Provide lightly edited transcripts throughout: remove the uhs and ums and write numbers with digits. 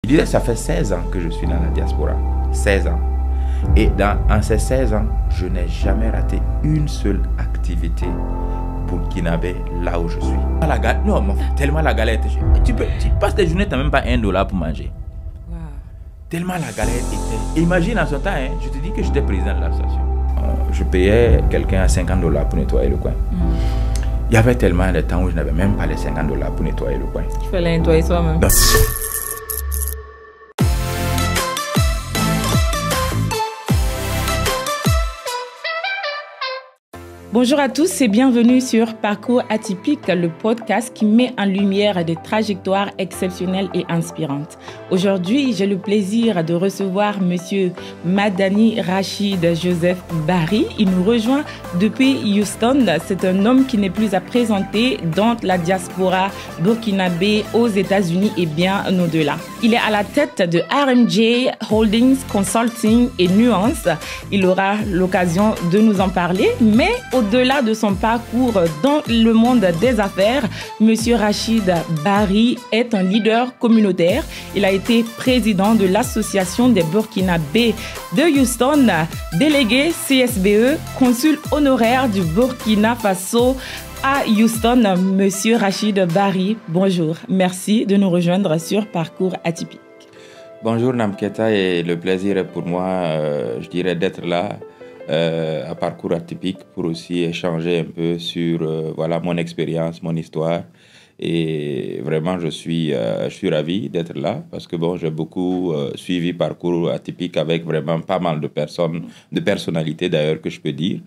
disais, ça fait 16 ans que je suis dans la diaspora. 16 ans. Et en ces 16 ans, je n'ai jamais raté une seule activité burkinabé là où je suis. Non, tellement la galette. Tu passes des journées, tu n'as même pas $1 pour manger. Wow. Tellement la galette était... Imagine en ce temps, hein, je te dis que j'étais président de l'association. Je payais quelqu'un à $50 pour nettoyer le coin. Il y avait tellement de temps où je n'avais même pas les $50 pour nettoyer le coin. Il fallait nettoyer soi-même. Bonjour à tous et bienvenue sur Parcours Atypique, le podcast qui met en lumière des trajectoires exceptionnelles et inspirantes. Aujourd'hui, j'ai le plaisir de recevoir Monsieur Madani Rachid Joseph Barry. Il nous rejoint depuis Houston. C'est un homme qui n'est plus à présenter dans la diaspora burkinabé aux États-Unis et bien au-delà. Il est à la tête de RMJ Holdings Consulting et Nuance. Il aura l'occasion de nous en parler, mais au-delà de son parcours dans le monde des affaires, M. Rachid Barry est un leader communautaire. Il a été président de l'Association des Burkinabés de Houston, délégué CSBE, consul honoraire du Burkina Faso à Houston. M. Rachid Barry, bonjour. Merci de nous rejoindre sur Parcours Atypique. Bonjour Namketa, et le plaisir est pour moi, je dirais, d'être là. À Parcours Atypique pour aussi échanger un peu sur voilà, mon expérience, mon histoire. Et vraiment, je suis ravi d'être là parce que bon, j'ai beaucoup suivi Parcours Atypique avec vraiment pas mal de personnes, de personnalités d'ailleurs que je peux dire.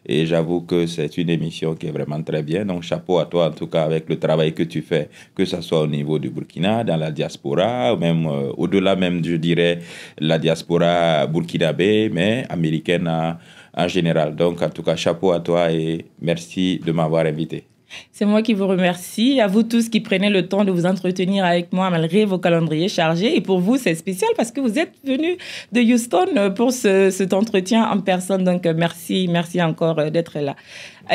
Et j'avoue que c'est une émission qui est vraiment très bien. Donc, chapeau à toi en tout cas avec le travail que tu fais, que ce soit au niveau du Burkina, dans la diaspora, ou même au-delà même, je dirais, la diaspora burkinabé, mais américaine en général. Donc, en tout cas, chapeau à toi et merci de m'avoir invité. C'est moi qui vous remercie. À vous tous qui prenez le temps de vous entretenir avec moi malgré vos calendriers chargés. Et pour vous, c'est spécial parce que vous êtes venu de Houston pour cet entretien en personne. Donc, merci encore d'être là.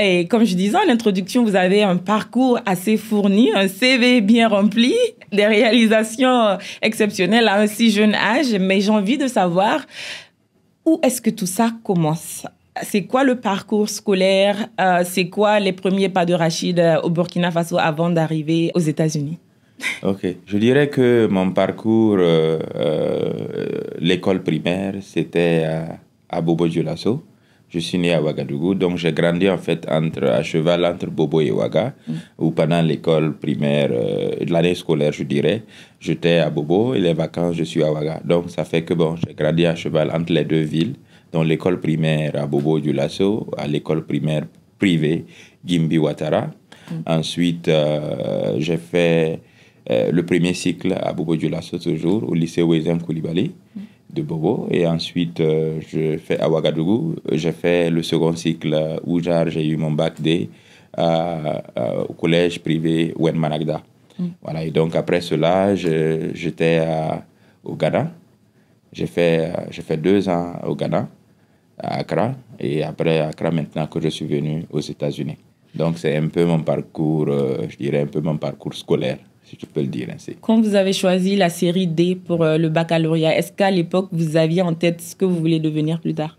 Et comme je disais en introduction, vous avez un parcours assez fourni, un CV bien rempli, des réalisations exceptionnelles à un si jeune âge. Mais j'ai envie de savoir où est-ce que tout ça commence ? C'est quoi le parcours scolaire? C'est quoi les premiers pas de Rachid au Burkina Faso avant d'arriver aux États-Unis? Ok, je dirais que mon parcours, l'école primaire, c'était à Bobo-Dioulasso. Je suis né à Ouagadougou, donc j'ai grandi en fait à cheval entre Bobo et Ouaga, où pendant l'école primaire, l'année scolaire, je dirais, j'étais à Bobo et les vacances, je suis à Ouaga. Donc ça fait que bon, j'ai grandi à cheval entre les deux villes. Dans l'école primaire à Bobo-Dioulasso, à l'école primaire privée Gimbi Ouattara. Ensuite, j'ai fait le premier cycle à Bobo-Dioulasso toujours, au lycée Ouezem Koulibaly de Bobo. Et ensuite, je fais à Ouagadougou. J'ai fait le second cycle où j'ai eu mon bac D au collège privé Wen Managda. Voilà, et donc après cela, j'étais au Ghana. J'ai fait 2 ans au Ghana, à Accra, et après Accra maintenant que je suis venu aux États-Unis. Donc c'est un peu mon parcours, je dirais un peu mon parcours scolaire, si je peux le dire ainsi. Quand vous avez choisi la série D pour le baccalauréat, est-ce qu'à l'époque vous aviez en tête ce que vous voulez devenir plus tard?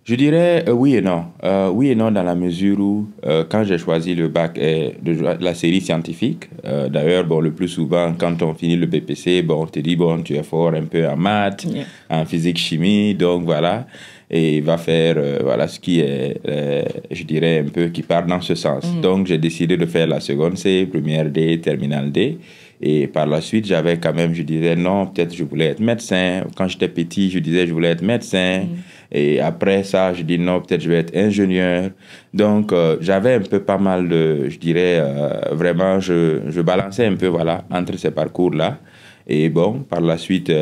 Je dirais oui et non. Oui et non dans la mesure où quand j'ai choisi le bac la série scientifique, d'ailleurs bon, le plus souvent quand on finit le BPC, bon, on te dit bon, tu es fort un peu en maths, en physique, chimie, donc voilà, et va faire voilà ce qui est, je dirais un peu qui part dans ce sens. Donc j'ai décidé de faire la seconde C, première D, terminale D. Et par la suite, j'avais quand même, je disais non, peut-être je voulais être médecin. Quand j'étais petit, je disais je voulais être médecin. Et après ça, je dis non, peut-être je vais être ingénieur. Donc, j'avais un peu pas mal de, je dirais, vraiment, je balançais un peu, voilà, entre ces parcours-là. Et bon, par la suite,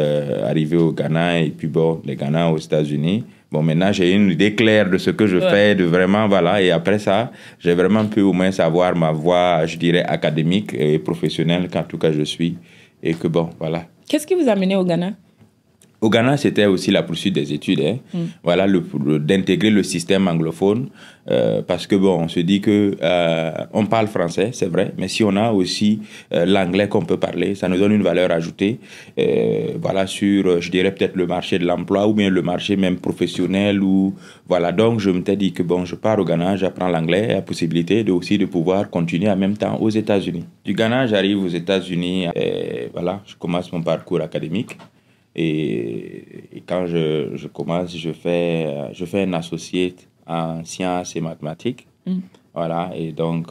arrivé au Ghana et puis bon, les Ghana aux États-Unis. Bon, maintenant, j'ai une idée claire de ce que je fais, de vraiment, voilà. Et après ça, j'ai vraiment pu au moins savoir ma voie, je dirais, académique et professionnelle, qu'en tout cas je suis. Et que bon, voilà. Qu'est-ce qui vous a mené au Ghana? Au Ghana, c'était aussi la poursuite des études, hein. Voilà, d'intégrer le système anglophone, parce que bon, on se dit que on parle français, c'est vrai, mais si on a aussi l'anglais qu'on peut parler, ça nous donne une valeur ajoutée, voilà, sur, je dirais peut-être le marché de l'emploi ou bien le marché même professionnel ou voilà. Donc, je m'étais dit que bon, je pars au Ghana, j'apprends l'anglais, la possibilité aussi de pouvoir continuer en même temps aux États-Unis. Du Ghana, j'arrive aux États-Unis, et voilà, je commence mon parcours académique. Et quand je commence, je fais un associate en sciences et mathématiques. Voilà, et donc,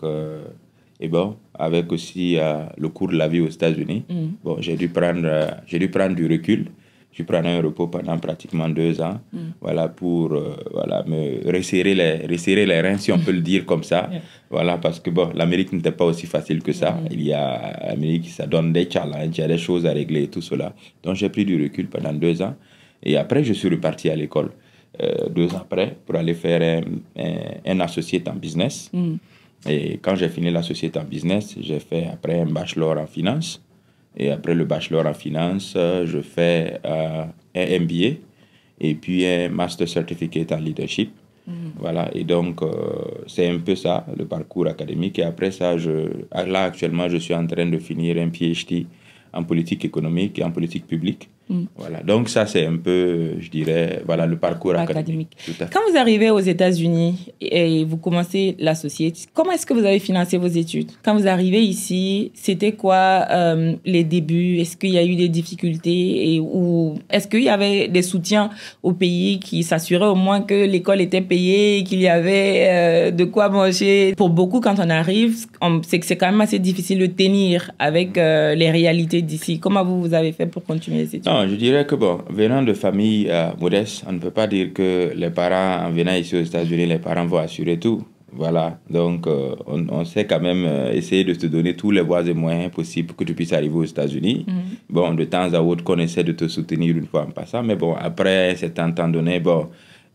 et bon, avec aussi le cours de la vie aux États-Unis, bon, j'ai dû prendre du recul. Je prenais un repos pendant pratiquement 2 ans, voilà, pour voilà, me resserrer les reins, si on peut le dire comme ça. Voilà, parce que bon, l'Amérique n'était pas aussi facile que ça. Il y a l'Amérique, ça donne des challenges, il y a des choses à régler et tout cela. Donc j'ai pris du recul pendant 2 ans. Et après, je suis reparti à l'école 2 ans après pour aller faire un associate en business. Et quand j'ai fini l'associate en business, j'ai fait après un bachelor en finance. Et après le bachelor en finance, je fais un MBA et puis un Master Certificate en Leadership. Voilà, et donc c'est un peu ça, le parcours académique. Et après ça, là actuellement, je suis en train de finir un PhD en politique économique et en politique publique. Voilà, donc ça c'est un peu, je dirais, voilà, le parcours académique. Quand vous arrivez aux États-Unis et vous commencez l'associé, comment est-ce que vous avez financé vos études? Quand vous arrivez ici, c'était quoi les débuts? Est-ce qu'il y a eu des difficultés ou est-ce qu'il y avait des soutiens au pays qui s'assuraient au moins que l'école était payée, qu'il y avait de quoi manger? Pour beaucoup, quand on arrive, c'est que c'est quand même assez difficile de tenir avec les réalités d'ici. Comment vous avez fait pour continuer les études? Non, je dirais que bon, venant de familles modestes, on ne peut pas dire que les parents, en venant ici aux États-Unis, les parents vont assurer tout. Voilà, donc on sait quand même essayer de te donner tous les voies et moyens possibles pour que tu puisses arriver aux États-Unis. Bon, de temps à autre, qu'on essaie de te soutenir une fois en passant, mais bon, après, c'est un temps donné, bon,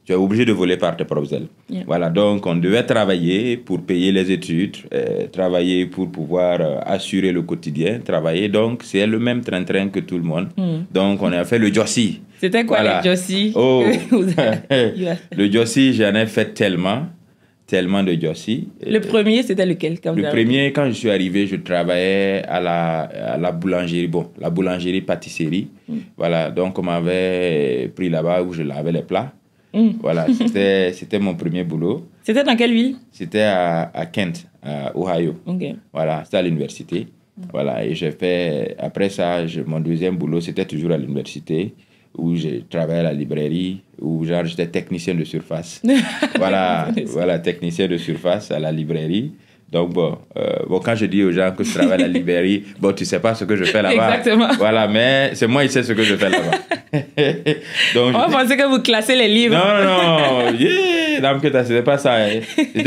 tu es obligé de voler par tes propres ailes. Voilà, donc on devait travailler pour payer les études, travailler pour pouvoir assurer le quotidien, travailler. Donc, c'est le même train-train que tout le monde. Donc, on a fait le Jossi. C'était quoi le Jossi? Oh, le Jossi, j'en ai fait tellement de Jossi. Le premier, c'était lequel? Le premier, quand je suis arrivé, je travaillais à la boulangerie. Bon, la boulangerie-pâtisserie. Voilà, donc on m'avait pris là-bas où je lavais les plats. Voilà, c'était mon premier boulot. C'était dans quelle ville? C'était à Kent, à Ohio. Voilà, c'était à l'université. Voilà, et j'ai fait, après ça, mon deuxième boulot, c'était toujours à l'université, où j'ai travaillé à la librairie, où genre j'étais technicien de surface. Voilà, technicien de surface à la librairie. Donc, bon, quand je dis aux gens que je travaille à la librairie, bon, tu ne sais pas ce que je fais là-bas. Exactement. Voilà, mais c'est moi qui sais ce que je fais là-bas. Donc, on pensait que vous classez les livres. Non, c'était pas ça. Hein.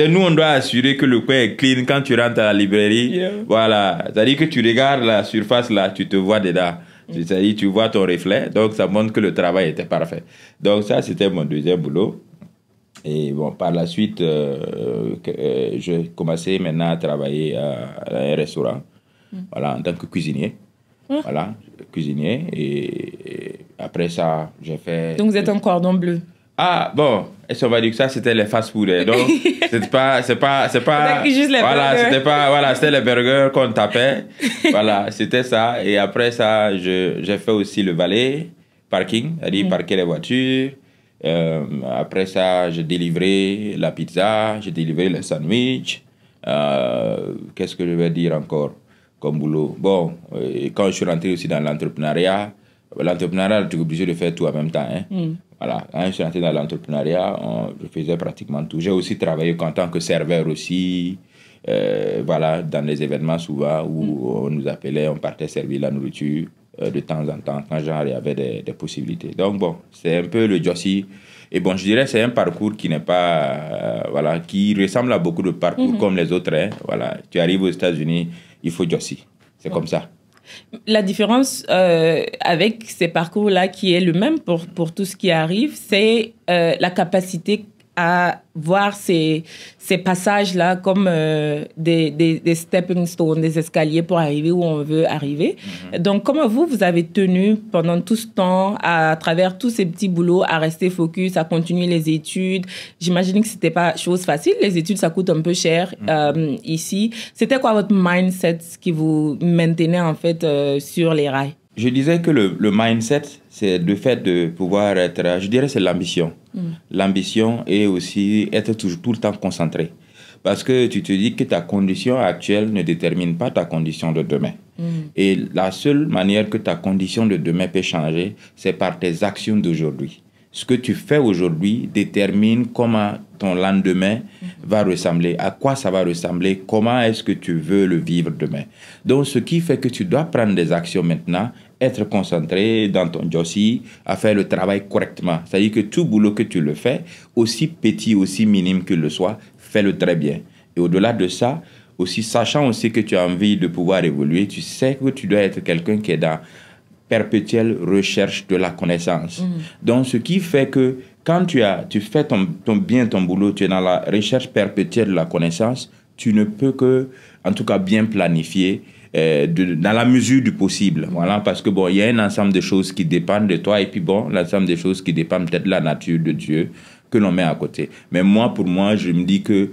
Nous, on doit assurer que le coin est clean quand tu rentres à la librairie. Voilà, c'est-à-dire que tu regardes la surface là, tu te vois dedans. C'est-à-dire tu vois ton reflet, donc ça montre que le travail était parfait. Donc ça, c'était mon deuxième boulot. Et bon, par la suite, j'ai commencé maintenant à travailler à un restaurant, voilà, en tant que cuisinier. Voilà, cuisinier. Et après ça, j'ai fait... Donc, vous êtes un cordon bleu. Ah, bon, est-ce qu'on va dire que ça, c'était les fast-food. Hein. Donc, c'est pas juste les burgers. C'était les burgers qu'on tapait. Voilà, c'était ça. Et après ça, j'ai fait aussi le valet, parking, c'est-à-dire parquer les voitures. Après ça, j'ai délivré la pizza, j'ai délivré le sandwich. Qu'est-ce que je vais dire encore comme boulot? Bon, quand je suis rentré aussi dans l'entrepreneuriat, tu es obligé de faire tout en même temps. Hein. Voilà, quand je suis rentré dans l'entrepreneuriat, je faisais pratiquement tout. J'ai aussi travaillé en tant que serveur aussi, voilà, dans les événements souvent où on nous appelait, on partait servir la nourriture de temps en temps, quand genre il y avait des possibilités. Donc bon, c'est un peu le Jossi. Et bon, je dirais c'est un parcours qui n'est pas, voilà, qui ressemble à beaucoup de parcours comme les autres. Hein. Voilà, tu arrives aux États-Unis, il faut Jossi. C'est comme ça. La différence avec ces parcours-là qui est le même pour tout ce qui arrive, c'est la capacité à voir ces passages-là comme des stepping stones, des escaliers pour arriver où on veut arriver. Donc, comment vous avez tenu pendant tout ce temps, à travers tous ces petits boulots, à rester focus, à continuer les études? J'imagine que c'était pas chose facile. Les études, ça coûte un peu cher ici. C'était quoi votre mindset qui vous maintenait en fait sur les rails? Je disais que le mindset, c'est le fait de pouvoir être, je dirais, c'est l'ambition. L'ambition et aussi être toujours tout le temps concentré. Parce que tu te dis que ta condition actuelle ne détermine pas ta condition de demain. Et la seule manière que ta condition de demain peut changer, c'est par tes actions d'aujourd'hui. Ce que tu fais aujourd'hui détermine comment ton lendemain va ressembler, à quoi ça va ressembler, comment est-ce que tu veux le vivre demain. Donc, ce qui fait que tu dois prendre des actions maintenant, être concentré dans ton job à faire le travail correctement. C'est-à-dire que tout boulot que tu le fais, aussi petit, aussi minime que le soit, fais-le très bien. Et au-delà de ça, aussi sachant aussi que tu as envie de pouvoir évoluer, tu sais que tu dois être quelqu'un qui est dans perpétuelle recherche de la connaissance. Donc, ce qui fait que quand tu fais ton boulot, tu es dans la recherche perpétuelle de la connaissance, tu ne peux que, en tout cas, bien planifier dans la mesure du possible. Voilà, parce que, bon, il y a un ensemble de choses qui dépendent de toi et puis, bon, l'ensemble des choses qui dépendent peut-être de la nature de Dieu que l'on met à côté. Mais pour moi, je me dis que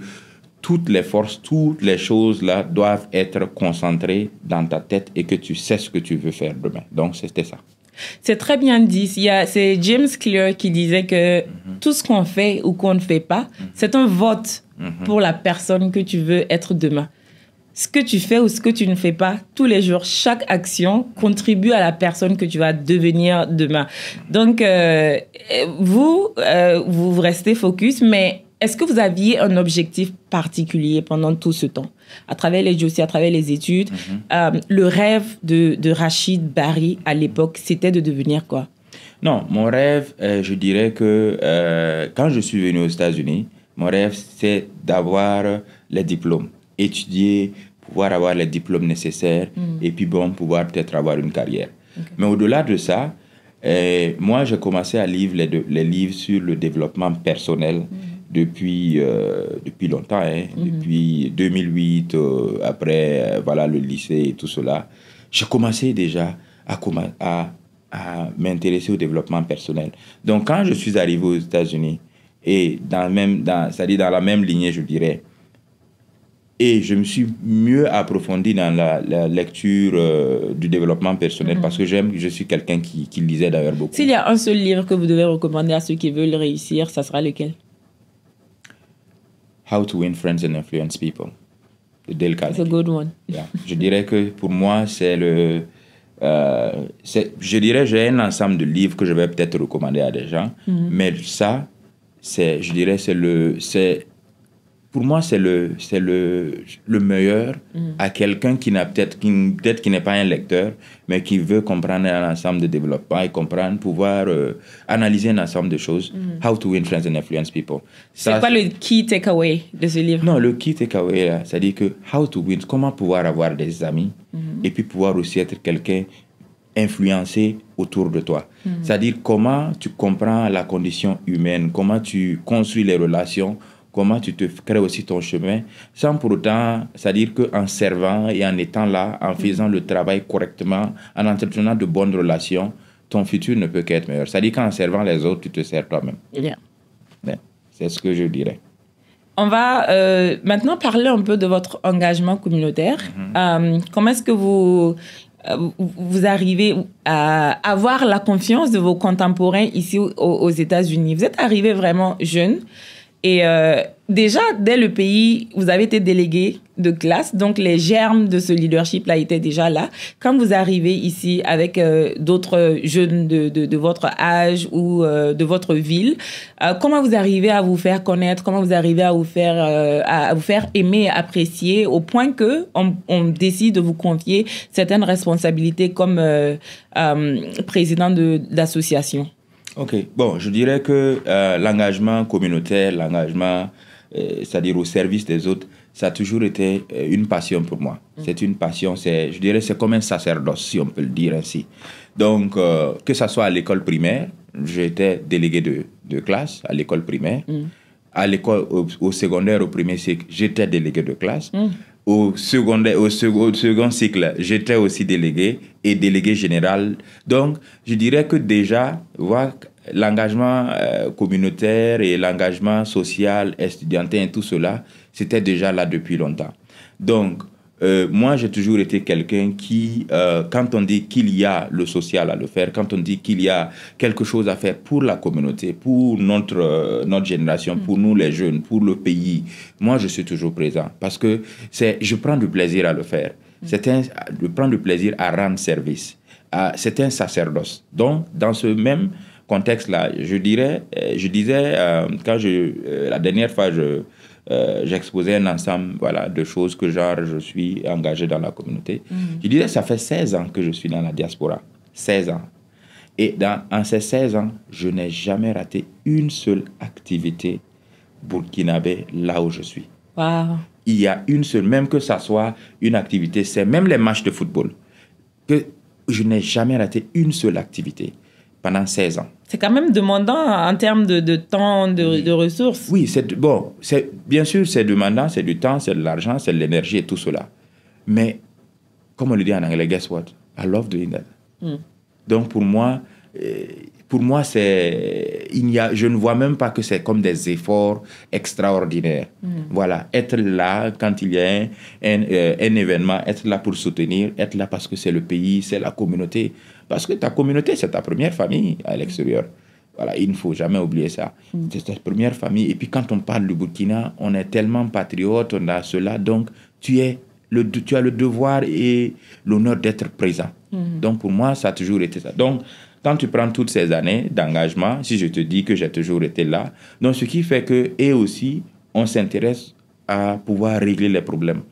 toutes les forces, toutes les choses là doivent être concentrées dans ta tête et que tu sais ce que tu veux faire demain. Donc, c'était ça. C'est très bien dit. C'est James Clear qui disait que tout ce qu'on fait ou qu'on ne fait pas, c'est un vote pour la personne que tu veux être demain. Ce que tu fais ou ce que tu ne fais pas, tous les jours, chaque action contribue à la personne que tu vas devenir demain. Donc, vous restez focus, mais est-ce que vous aviez un objectif particulier pendant tout ce temps? À travers les dossiers, à travers les études, le rêve de Rachid Barry à l'époque, c'était de devenir quoi? Non, mon rêve, je dirais que quand je suis venu aux États-Unis, mon rêve, c'est d'avoir les diplômes, étudier, pouvoir avoir les diplômes nécessaires et puis bon, pouvoir peut-être avoir une carrière. Okay. Mais au-delà de ça, moi, j'ai commencé à lire les livres sur le développement personnel depuis longtemps, depuis 2008, après voilà, le lycée et tout cela. J'ai commencé déjà à m'intéresser au développement personnel. Donc, quand je suis arrivé aux États-Unis, et c'est-à-dire dans la même lignée, je dirais, et je me suis mieux approfondi dans la lecture du développement personnel parce que je suis quelqu'un qui lisait d'ailleurs beaucoup. S'il y a un seul livre que vous devez recommander à ceux qui veulent réussir, ça sera lequel? How to Win Friends and Influence People, de Dale Carnegie. It's a good one. Yeah. Je dirais que pour moi, je dirais j'ai un ensemble de livres que je vais peut-être recommander à des gens, mais ça, je dirais, pour moi, c'est le meilleur à quelqu'un qui n'est pas un lecteur, mais qui veut comprendre un ensemble de développement et pouvoir analyser un ensemble de choses. How to Win Friends and Influence People. C'est quoi le key takeaway de ce livre? Non, le key takeaway, c'est-à-dire que how to win, comment pouvoir avoir des amis et puis pouvoir aussi être quelqu'un influencé autour de toi. C'est-à-dire comment tu comprends la condition humaine, comment tu construis les relations, comment tu te crées aussi ton chemin, sans pour autant, c'est-à-dire qu'en servant et en étant là, en faisant le travail correctement, en entretenant de bonnes relations, ton futur ne peut qu'être meilleur. C'est-à-dire qu'en servant les autres, tu te sers toi-même. Yeah. Yeah. C'est ce que je dirais. On va maintenant parler un peu de votre engagement communautaire. Comment est-ce que vous arrivez à avoir la confiance de vos contemporains ici aux États-Unis? Vous êtes arrivé vraiment jeune. Et déjà, dès le pays, vous avez été délégué de classe, donc les germes de ce leadership-là étaient déjà là. Quand vous arrivez ici avec d'autres jeunes de votre âge ou de votre ville, comment vous arrivez à vous faire connaître, comment vous arrivez à vous faire aimer et apprécier au point qu'on décide de vous confier certaines responsabilités comme président d'association? Ok, bon, je dirais que l'engagement communautaire, c'est-à-dire au service des autres, ça a toujours été une passion pour moi. C'est une passion, je dirais c'est comme un sacerdoce, si on peut le dire ainsi. Donc, que ça soit à l'école primaire, j'étais délégué de classe à l'école primaire. à l'école, au secondaire, au premier cycle, j'étais délégué de classe. Au secondaire, au second cycle, j'étais aussi délégué et délégué général. Donc, je dirais que déjà, l'engagement communautaire et l'engagement social, estudiantin et tout cela, c'était déjà là depuis longtemps. Donc, moi, j'ai toujours été quelqu'un qui, quand on dit qu'il y a le social à le faire, quand on dit qu'il y a quelque chose à faire pour la communauté, pour notre génération, pour nous les jeunes, pour le pays, moi, je suis toujours présent parce que je prends du plaisir à le faire. Je prends du plaisir à rendre service. C'est un sacerdoce. Donc, dans ce même contexte-là, je disais, quand la dernière fois, j'exposais un ensemble de choses que je suis engagé dans la communauté. Je disais, ça fait 16 ans que je suis dans la diaspora. 16 ans. Et en ces 16 ans, je n'ai jamais raté une seule activité burkinabé là où je suis. Wow. Il y a une seule, même que ça soit une activité, c'est même les matchs de football, que je n'ai jamais raté une seule activité pendant 16 ans. C'est quand même demandant en termes de temps, de ressources. Oui, bien sûr, c'est demandant, c'est du temps, c'est de l'argent, c'est de l'énergie et tout cela. Mais, comme on le dit en anglais, guess what? I love doing that. Donc, pour moi, je ne vois même pas que c'est comme des efforts extraordinaires. Voilà, être là quand il y a un événement, être là pour soutenir, être là parce que c'est le pays, c'est la communauté. Parce que ta communauté, c'est ta première famille à l'extérieur. Voilà, il ne faut jamais oublier ça. C'est ta première famille. Et puis quand on parle du Burkina, on est tellement patriote, on a cela. Donc, tu as le devoir et l'honneur d'être présent. Donc, pour moi, ça a toujours été ça. Donc, quand tu prends toutes ces années d'engagement, si je te dis que j'ai toujours été là, donc ce qui fait que, et aussi, on s'intéresse à pouvoir régler les problèmes.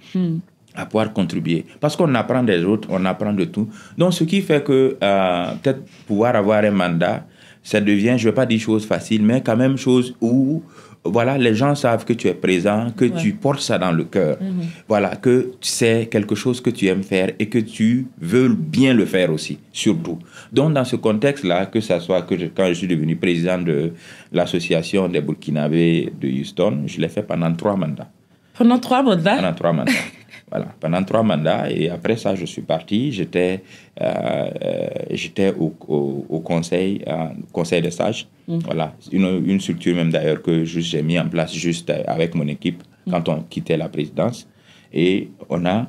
À pouvoir contribuer. Parce qu'on apprend des autres, on apprend de tout. Donc, ce qui fait que peut-être pouvoir avoir un mandat, ça devient, je ne vais pas dire chose facile, mais quand même chose où, voilà, les gens savent que tu es présent, que tu portes ça dans le cœur. Voilà, que c'est quelque chose que tu aimes faire et que tu veux bien le faire aussi, surtout. Donc, dans ce contexte-là, que ça soit quand je suis devenu président de l'association des Burkinabés de Houston, je l'ai fait pendant 3 mandats. Pendant 3 mandats? Pendant 3 mandats. Voilà, pendant 3 mandats. Et après ça, je suis parti. J'étais au conseil des sages. Voilà, une structure même d'ailleurs que j'ai mis en place juste avec mon équipe quand on quittait la présidence. Et on a,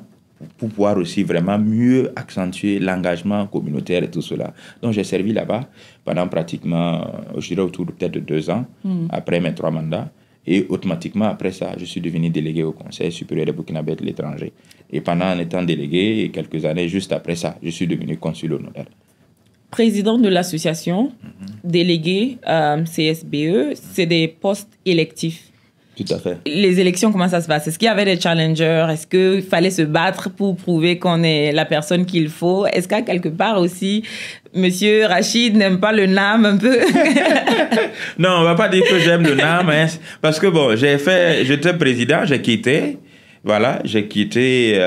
pour pouvoir aussi vraiment mieux accentuer l'engagement communautaire et tout cela. Donc, j'ai servi là-bas pendant pratiquement, je dirais autour de peut-être 2 ans, après mes 3 mandats. Et automatiquement, après ça, je suis devenu délégué au Conseil supérieur des Burkinabés de l'étranger. Et en étant délégué, et quelques années juste après ça, je suis devenu consul honoraire. Président de l'association, délégué CSBE, c'est des postes électifs. Tout à fait. Les élections, comment ça se passe? Est-ce qu'il y avait des challengers? Est-ce qu'il fallait se battre pour prouver qu'on est la personne qu'il faut? Est-ce qu'à quelque part aussi, Monsieur Rachid n'aime pas le NAM un peu? Non, on ne va pas dire que j'aime le NAM, hein, parce que bon, j'étais président, j'ai quitté. Voilà, j'ai quitté,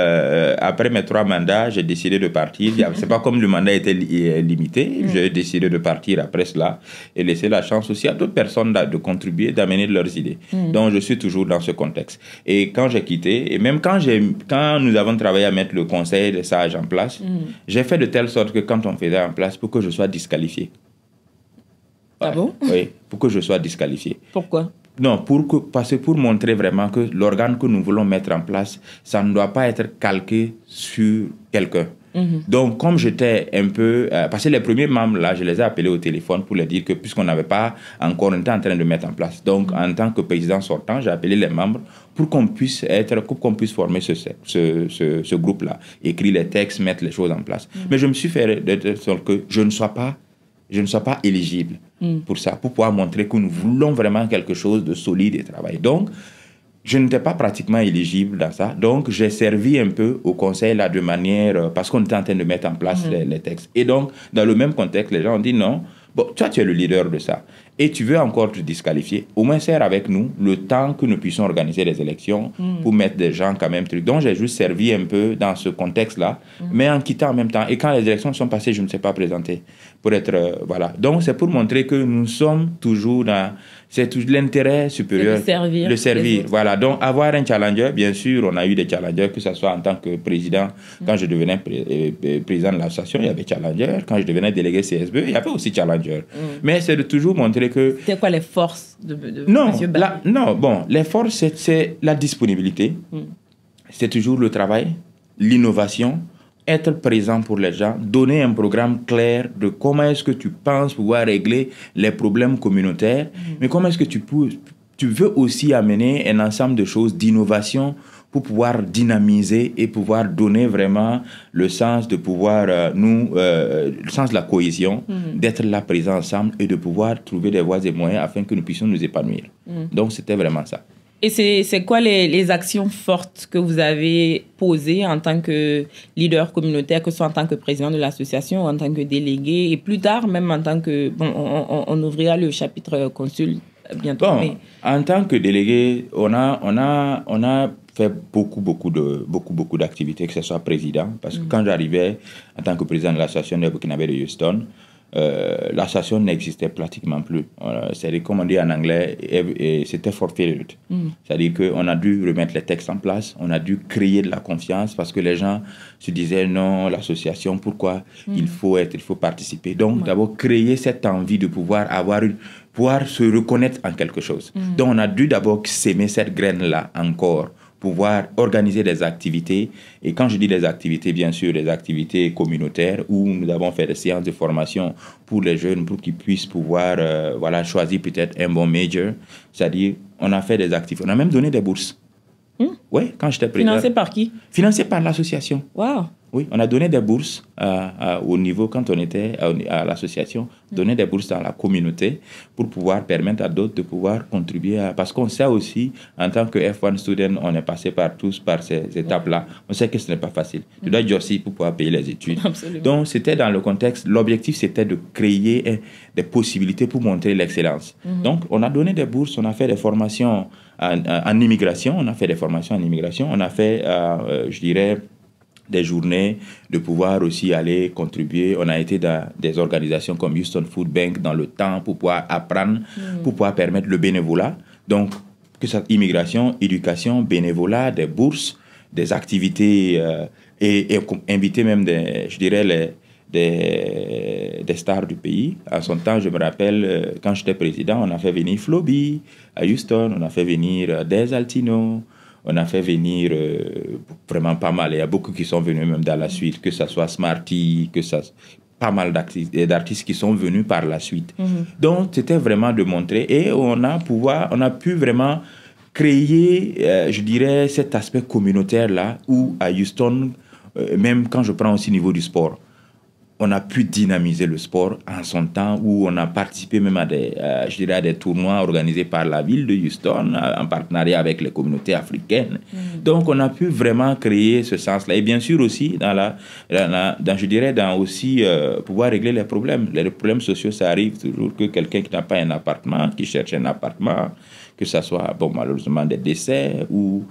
après mes 3 mandats, j'ai décidé de partir. C'est pas comme le mandat était limité, j'ai décidé de partir après cela et laisser la chance aussi à d'autres personnes de contribuer, d'amener leurs idées. Donc, je suis toujours dans ce contexte. Et quand j'ai quitté, et même quand nous avons travaillé à mettre le conseil des sages en place, j'ai fait de telle sorte que quand on faisait en place, pour que je sois disqualifié. Ah bon? Oui, pour que je sois disqualifié. Pourquoi? Non, parce que pour montrer vraiment que l'organe que nous voulons mettre en place, ça ne doit pas être calqué sur quelqu'un. Donc, comme j'étais un peu... parce que les premiers membres, là, je les ai appelés au téléphone pour leur dire que puisqu'on n'avait pas encore, on était en train de mettre en place. Donc, en tant que président sortant, j'ai appelé les membres pour qu'on puisse former ce groupe-là, écrire les textes, mettre les choses en place. Mais je me suis fait de telle sorte que je ne sois pas éligible pour ça, pour pouvoir montrer que nous voulons vraiment quelque chose de solide et travailler. Donc, je n'étais pas pratiquement éligible dans ça. Donc, j'ai servi un peu au conseil là de manière... parce qu'on était en train de mettre en place les textes. Et donc, dans le même contexte, les gens ont dit non, bon, toi, tu es le leader de ça. et tu veux encore te disqualifier, au moins serre avec nous le temps que nous puissions organiser les élections pour mettre des gens quand même trucs. Donc j'ai juste servi un peu dans ce contexte-là, mais en quittant en même temps. Et quand les élections sont passées, je ne me suis pas présenté pour être voilà. Donc c'est pour montrer que nous sommes toujours dans l'intérêt supérieur, le servir. Voilà. Donc avoir un challenger, bien sûr, on a eu des challengers, que ce soit en tant que président, quand je devenais président de l'association, il y avait challenger. Quand je devenais délégué CSB, il y avait aussi challenger. Mais c'est de toujours montrer que... C'était quoi les forces de non, M. Barry? Non, bon, les forces, c'est la disponibilité. C'est toujours le travail, l'innovation, être présent pour les gens, donner un programme clair de comment est-ce que tu penses pouvoir régler les problèmes communautaires, mais comment est-ce que tu veux aussi amener un ensemble de choses, d'innovation, pour pouvoir dynamiser et pouvoir donner vraiment le sens de pouvoir, le sens de la cohésion, d'être là présent ensemble et de pouvoir trouver des voies et moyens afin que nous puissions nous épanouir. Donc, c'était vraiment ça. Et c'est quoi les actions fortes que vous avez posées en tant que leader communautaire, que ce soit en tant que président de l'association, en tant que délégué, et plus tard, même en tant que... Bon, on ouvrira le chapitre consul bientôt. Bon, mais... en tant que délégué, on a fait beaucoup d'activités, que ce soit président, parce que quand j'arrivais en tant que président de l'association de Burkinabé de Houston, l'association n'existait pratiquement plus. C'est-à-dire, comme on dit en anglais, c'était forfeited. C'est-à-dire qu'on a dû remettre les textes en place, on a dû créer de la confiance parce que les gens se disaient non, l'association, pourquoi il faut participer. Donc, d'abord, créer cette envie de pouvoir pouvoir se reconnaître en quelque chose. Donc, on a dû d'abord s'aimer cette graine-là encore, pouvoir organiser des activités. Et quand je dis des activités, bien sûr, des activités communautaires où nous avons fait des séances de formation pour les jeunes, pour qu'ils puissent pouvoir choisir peut-être un bon major. C'est-à-dire, on a fait des activités. On a même donné des bourses. Oui, quand j'étais président. Financé par qui? Financé par l'association. Wow. Oui, on a donné des bourses au niveau, quand on était à l'association, donner des bourses dans la communauté pour pouvoir permettre à d'autres de pouvoir contribuer parce qu'on sait aussi, en tant que F1 student, on est passé par ces étapes-là. On sait que ce n'est pas facile. Tu dois aussi pour pouvoir payer les études. Absolument. Donc, c'était dans le contexte, l'objectif, c'était de créer des possibilités pour montrer l'excellence. Donc, on a donné des bourses, on a fait des formations en immigration, on a fait, je dirais, des journées, de pouvoir aussi aller contribuer. On a été dans des organisations comme Houston Food Bank dans le temps pour pouvoir apprendre, pour pouvoir permettre le bénévolat. Donc, que ce soit immigration, éducation, bénévolat, des bourses, des activités et inviter même des stars du pays. En son temps, je me rappelle, quand j'étais président, on a fait venir Floby à Houston, on a fait venir Des Altino, on a fait venir vraiment pas mal. Il y a beaucoup qui sont venus même dans la suite, que ce soit Smarty, pas mal d'artistes qui sont venus par la suite. Donc, c'était vraiment de montrer. Et on a pu vraiment créer, je dirais, cet aspect communautaire-là, où à Houston, même quand je prends aussi au niveau du sport, on a pu dynamiser le sport en son temps, où on a participé même à des tournois organisés par la ville de Houston, en partenariat avec les communautés africaines. Donc, on a pu vraiment créer ce sens-là. Et bien sûr aussi, pouvoir régler les problèmes. Les problèmes sociaux, ça arrive toujours que quelqu'un qui n'a pas un appartement, qui cherche un appartement, que ce soit, malheureusement, des décès ou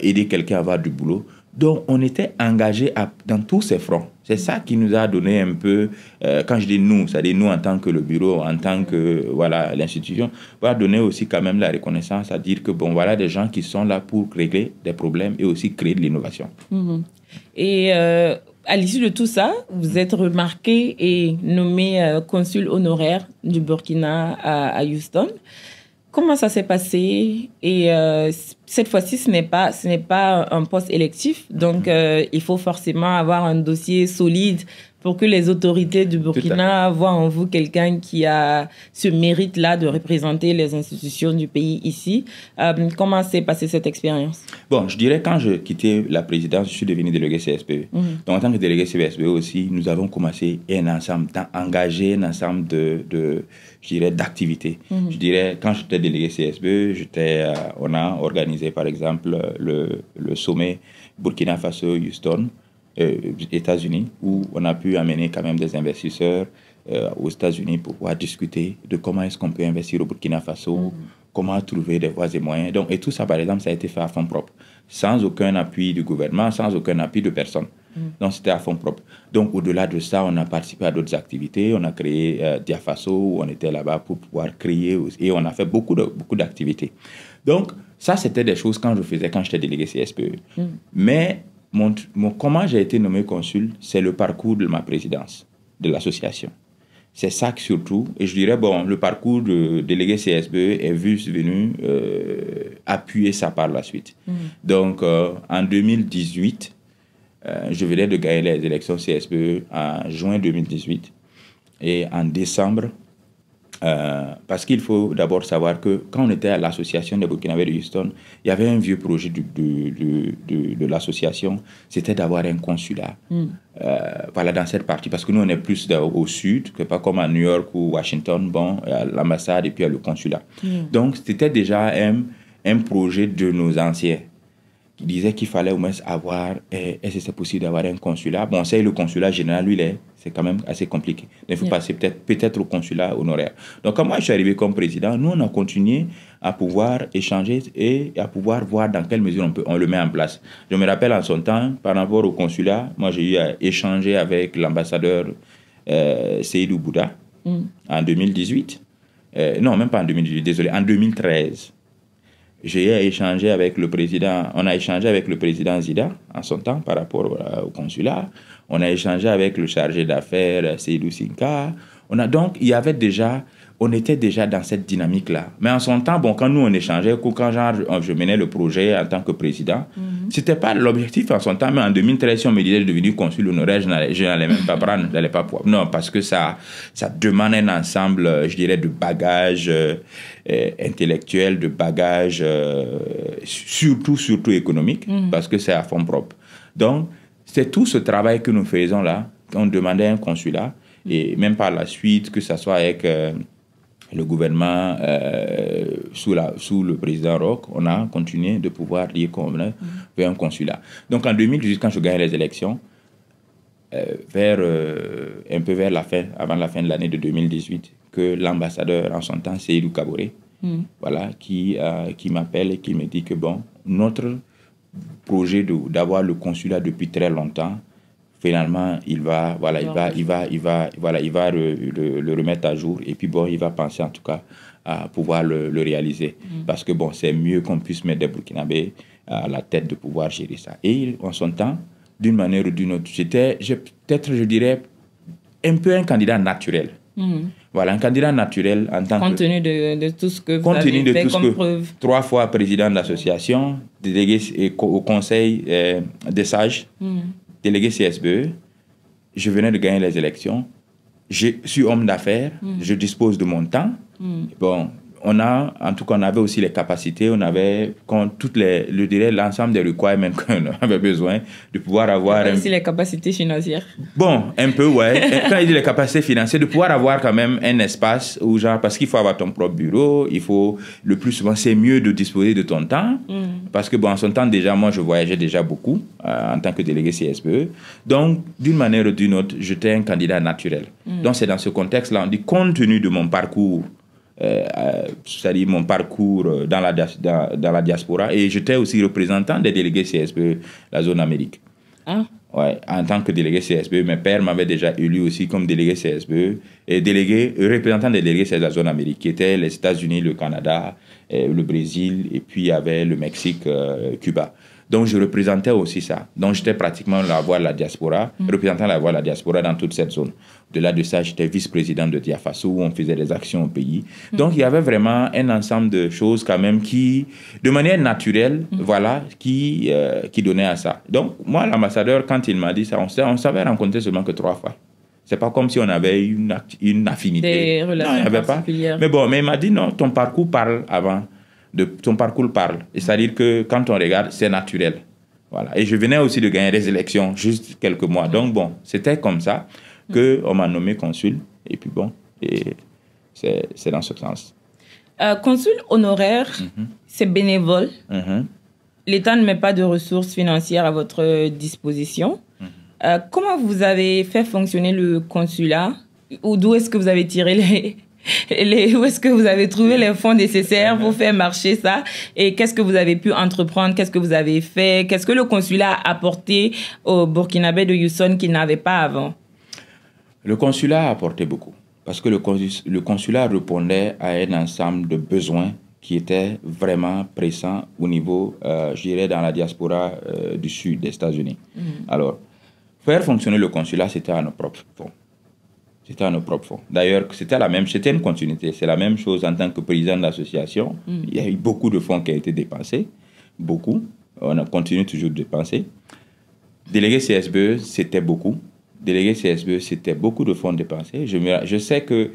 aider quelqu'un à avoir du boulot. Donc, on était engagés dans tous ces fronts. C'est ça qui nous a donné un peu, quand je dis nous, c'est-à-dire nous en tant que le bureau, en tant que l'institution, va donner aussi quand même la reconnaissance, à dire que des gens qui sont là pour régler des problèmes et aussi créer de l'innovation. Et à l'issue de tout ça, vous êtes remarqué et nommé consul honoraire du Burkina à Houston. Comment ça s'est passé? Et cette fois-ci, ce n'est pas un poste électif, donc il faut forcément avoir un dossier solide pour que les autorités du Burkina voient en vous quelqu'un qui a ce mérite-là de représenter les institutions du pays ici. Comment s'est passée cette expérience? Bon, je dirais quand j'ai quitté la présidence, je suis devenu délégué CSPE. Donc, en tant que délégué CSPE aussi, nous avons commencé engager un ensemble d'activités. Je dirais, quand j'étais délégué CSPE, on a organisé, par exemple, le sommet Burkina Faso-Houston, États-Unis, où on a pu amener quand même des investisseurs aux États-Unis pour pouvoir discuter de comment est-ce qu'on peut investir au Burkina Faso, comment trouver des voies et moyens. Donc, et tout ça, par exemple, ça a été fait à fonds propres, sans aucun appui du gouvernement, sans aucun appui de personne. Donc, c'était à fonds propres. Donc, au-delà de ça, on a participé à d'autres activités. On a créé Diafaso, où on était là-bas pour pouvoir créer, et on a fait beaucoup d'activités. Donc, ça, c'était des choses quand j'étais délégué CSPE. Mais comment j'ai été nommé consul, c'est le parcours de ma présidence de l'association. C'est ça que surtout, et je dirais, bon, le parcours de délégué CSPE est venu appuyer ça par la suite. Donc, en 2018, je venais de gagner les élections CSPE en juin 2018. Et en décembre, parce qu'il faut d'abord savoir que quand on était à l'association des Burkinabés de Houston, il y avait un vieux projet de l'association, c'était d'avoir un consulat voilà, dans cette partie. Parce que nous, on est plus au sud, que pas comme à New York ou Washington, bon, l'ambassade et puis le consulat. Donc, c'était déjà un projet de nos anciens qui disait qu'il fallait au moins avoir, est-ce que c'est possible d'avoir un consulat? Bon, c'est le consulat général, lui, c'est quand même assez compliqué. Il faut passer peut-être au consulat honoraire. Donc, quand moi, je suis arrivé comme président, nous, on a continué à pouvoir échanger et à pouvoir voir dans quelle mesure on le met en place. Je me rappelle en son temps, par rapport au consulat, moi, j'ai eu à échanger avec l'ambassadeur Seydou Bouda en 2018. Non, même pas en 2018, désolé, en 2013. J'ai échangé avec le président, on a échangé avec le président Zida en son temps par rapport au consulat. On a échangé avec le chargé d'affaires Seydou Sinka. Donc, on était déjà dans cette dynamique-là. Mais en son temps, bon, quand nous on échangeait, quand je menais le projet en tant que président, c'était pas l'objectif en son temps, mais en 2013, si on me disait de devenir consul honoraire, je n'allais même pas prendre, je n'allais pas pouvoir. Non, parce que ça demande un ensemble, je dirais, de bagages intellectuels, de bagages surtout économiques, parce que c'est à fonds propres. Donc, c'est tout ce travail que nous faisons là, on demandait un consulat, et même par la suite, que ce soit avec le gouvernement sous le président Roch, on a continué de pouvoir dire qu'on venait vers un consulat. Donc en 2018, quand je gagne les élections, un peu vers la fin, avant la fin de l'année de 2018, que l'ambassadeur en son temps, Seydou Kaboré, voilà, qui m'appelle et qui me dit que bon, notre projet d'avoir le consulat depuis très longtemps, finalement, il va le remettre à jour et puis bon, il va penser en tout cas à pouvoir le réaliser. Parce que bon, c'est mieux qu'on puisse mettre des Burkinabés à la tête de pouvoir gérer ça. Et en son temps, d'une manière ou d'une autre, je dirais, un peu un candidat naturel. Voilà, un candidat naturel en tant compte tenu de tout ce que vous avez fait comme preuve. 3 fois président de l'association, délégué au conseil des sages, délégué CSPE, je venais de gagner les élections, je suis homme d'affaires, je dispose de mon temps. Bon, on avait aussi les capacités, on avait l'ensemble des requirements qu'on avait besoin de pouvoir avoir... aussi les capacités financières. Bon, un peu, ouais. Quand il dit les capacités financières, de pouvoir avoir quand même un espace où, genre, parce qu'il faut avoir ton propre bureau, le plus souvent, c'est mieux de disposer de ton temps. Parce que, bon, en son temps, déjà, moi, je voyageais déjà beaucoup en tant que délégué CSPE. Donc, d'une manière ou d'une autre, j'étais un candidat naturel. Donc, c'est dans ce contexte-là, on dit, compte tenu de mon parcours, c'est-à-dire mon parcours dans la diaspora, et j'étais aussi représentant des délégués CSPE, la zone Amérique. Ouais, en tant que délégué CSPE, mes pères m'avaient déjà élu aussi comme délégué CSPE et représentant des délégués de la zone Amérique, qui étaient les États-Unis, le Canada, le Brésil, et puis il y avait le Mexique, Cuba. Donc, je représentais aussi ça. Donc, j'étais pratiquement la voix de la diaspora, représentant la voix de la diaspora dans toute cette zone. Au-delà de ça, j'étais vice-président de Diafaso, où on faisait des actions au pays. Donc, il y avait vraiment un ensemble de choses quand même qui, de manière naturelle, voilà, qui donnait à ça. Donc, moi, l'ambassadeur, quand il m'a dit ça, on s'avait rencontré seulement que 3 fois. C'est pas comme si on avait une affinité. Des relations non, il n'y avait particulières. pas. Mais il m'a dit non, ton parcours parle avant. Ton parcours parle. C'est-à-dire que quand on regarde, c'est naturel. Voilà. Et je venais aussi de gagner des élections, juste quelques mois. Donc bon, c'était comme ça qu'on m'a nommé consul. Et puis bon, c'est dans ce sens. Consul honoraire, c'est bénévole. L'État ne met pas de ressources financières à votre disposition. Comment vous avez fait fonctionner le consulat d'où est-ce que vous avez tiré où est-ce que vous avez trouvé les fonds nécessaires pour faire marcher ça? Et qu'est-ce que vous avez pu entreprendre? Qu'est-ce que vous avez fait? Qu'est-ce que le consulat a apporté aux Burkinabés de Houston qu'il n'avait pas avant? Le consulat a apporté beaucoup. Parce que le consulat répondait à un ensemble de besoins qui étaient vraiment pressants au niveau, je dirais, dans la diaspora du sud des États-Unis. Alors, faire fonctionner le consulat, c'était à nos propres fonds. C'était à nos propres fonds. D'ailleurs, c'était une continuité. C'est la même chose en tant que président d'association. Il y a eu beaucoup de fonds qui ont été dépensés. Beaucoup. On a continué toujours de dépenser. Délégué CSBE, c'était beaucoup. Délégué CSBE, c'était beaucoup de fonds dépensés. Je sais que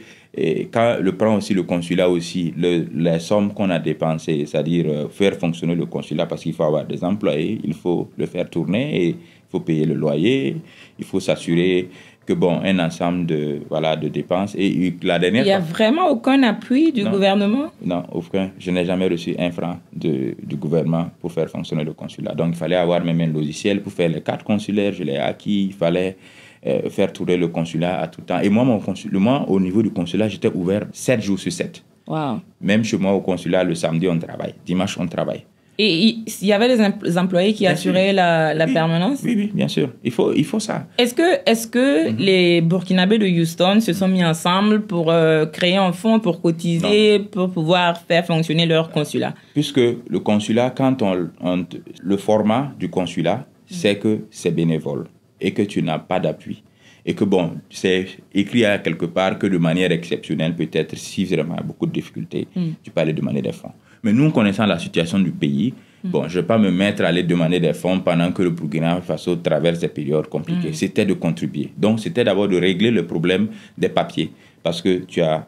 quand le prend aussi le consulat aussi, les sommes qu'on a dépensées, c'est-à-dire faire fonctionner le consulat parce qu'il faut avoir des employés, il faut le faire tourner, et il faut payer le loyer, il faut s'assurer que un ensemble de dépenses. Et la dernière Il n'y a vraiment aucun appui du gouvernement? Non, aucun. Je n'ai jamais reçu un franc du gouvernement pour faire fonctionner le consulat. Donc, il fallait avoir même un logiciel pour faire les cartes consulaires. Je l'ai acquis. Il fallait faire tourner le consulat à tout temps. Et moi, au niveau du consulat, j'étais ouvert 7 jours sur 7. Wow. Même chez moi, au consulat, le samedi, on travaille. Dimanche, on travaille. Et il y avait des employés qui assuraient la permanence? Oui, bien sûr. Il faut ça. Est-ce que les Burkinabés de Houston se sont mis ensemble pour créer un fonds, pour cotiser, pour pouvoir faire fonctionner leur consulat? Puisque le consulat, le format du consulat, c'est que c'est bénévole et que tu n'as pas d'appui. Et que c'est écrit à quelque part que de manière exceptionnelle, peut-être si vraiment il y a beaucoup de difficultés, tu peux aller demander des fonds. Mais nous, connaissant la situation du pays, je ne vais pas me mettre à aller demander des fonds pendant que le Burkina Faso traverse des périodes compliquées. C'était de contribuer. Donc, c'était d'abord de régler le problème des papiers. Parce que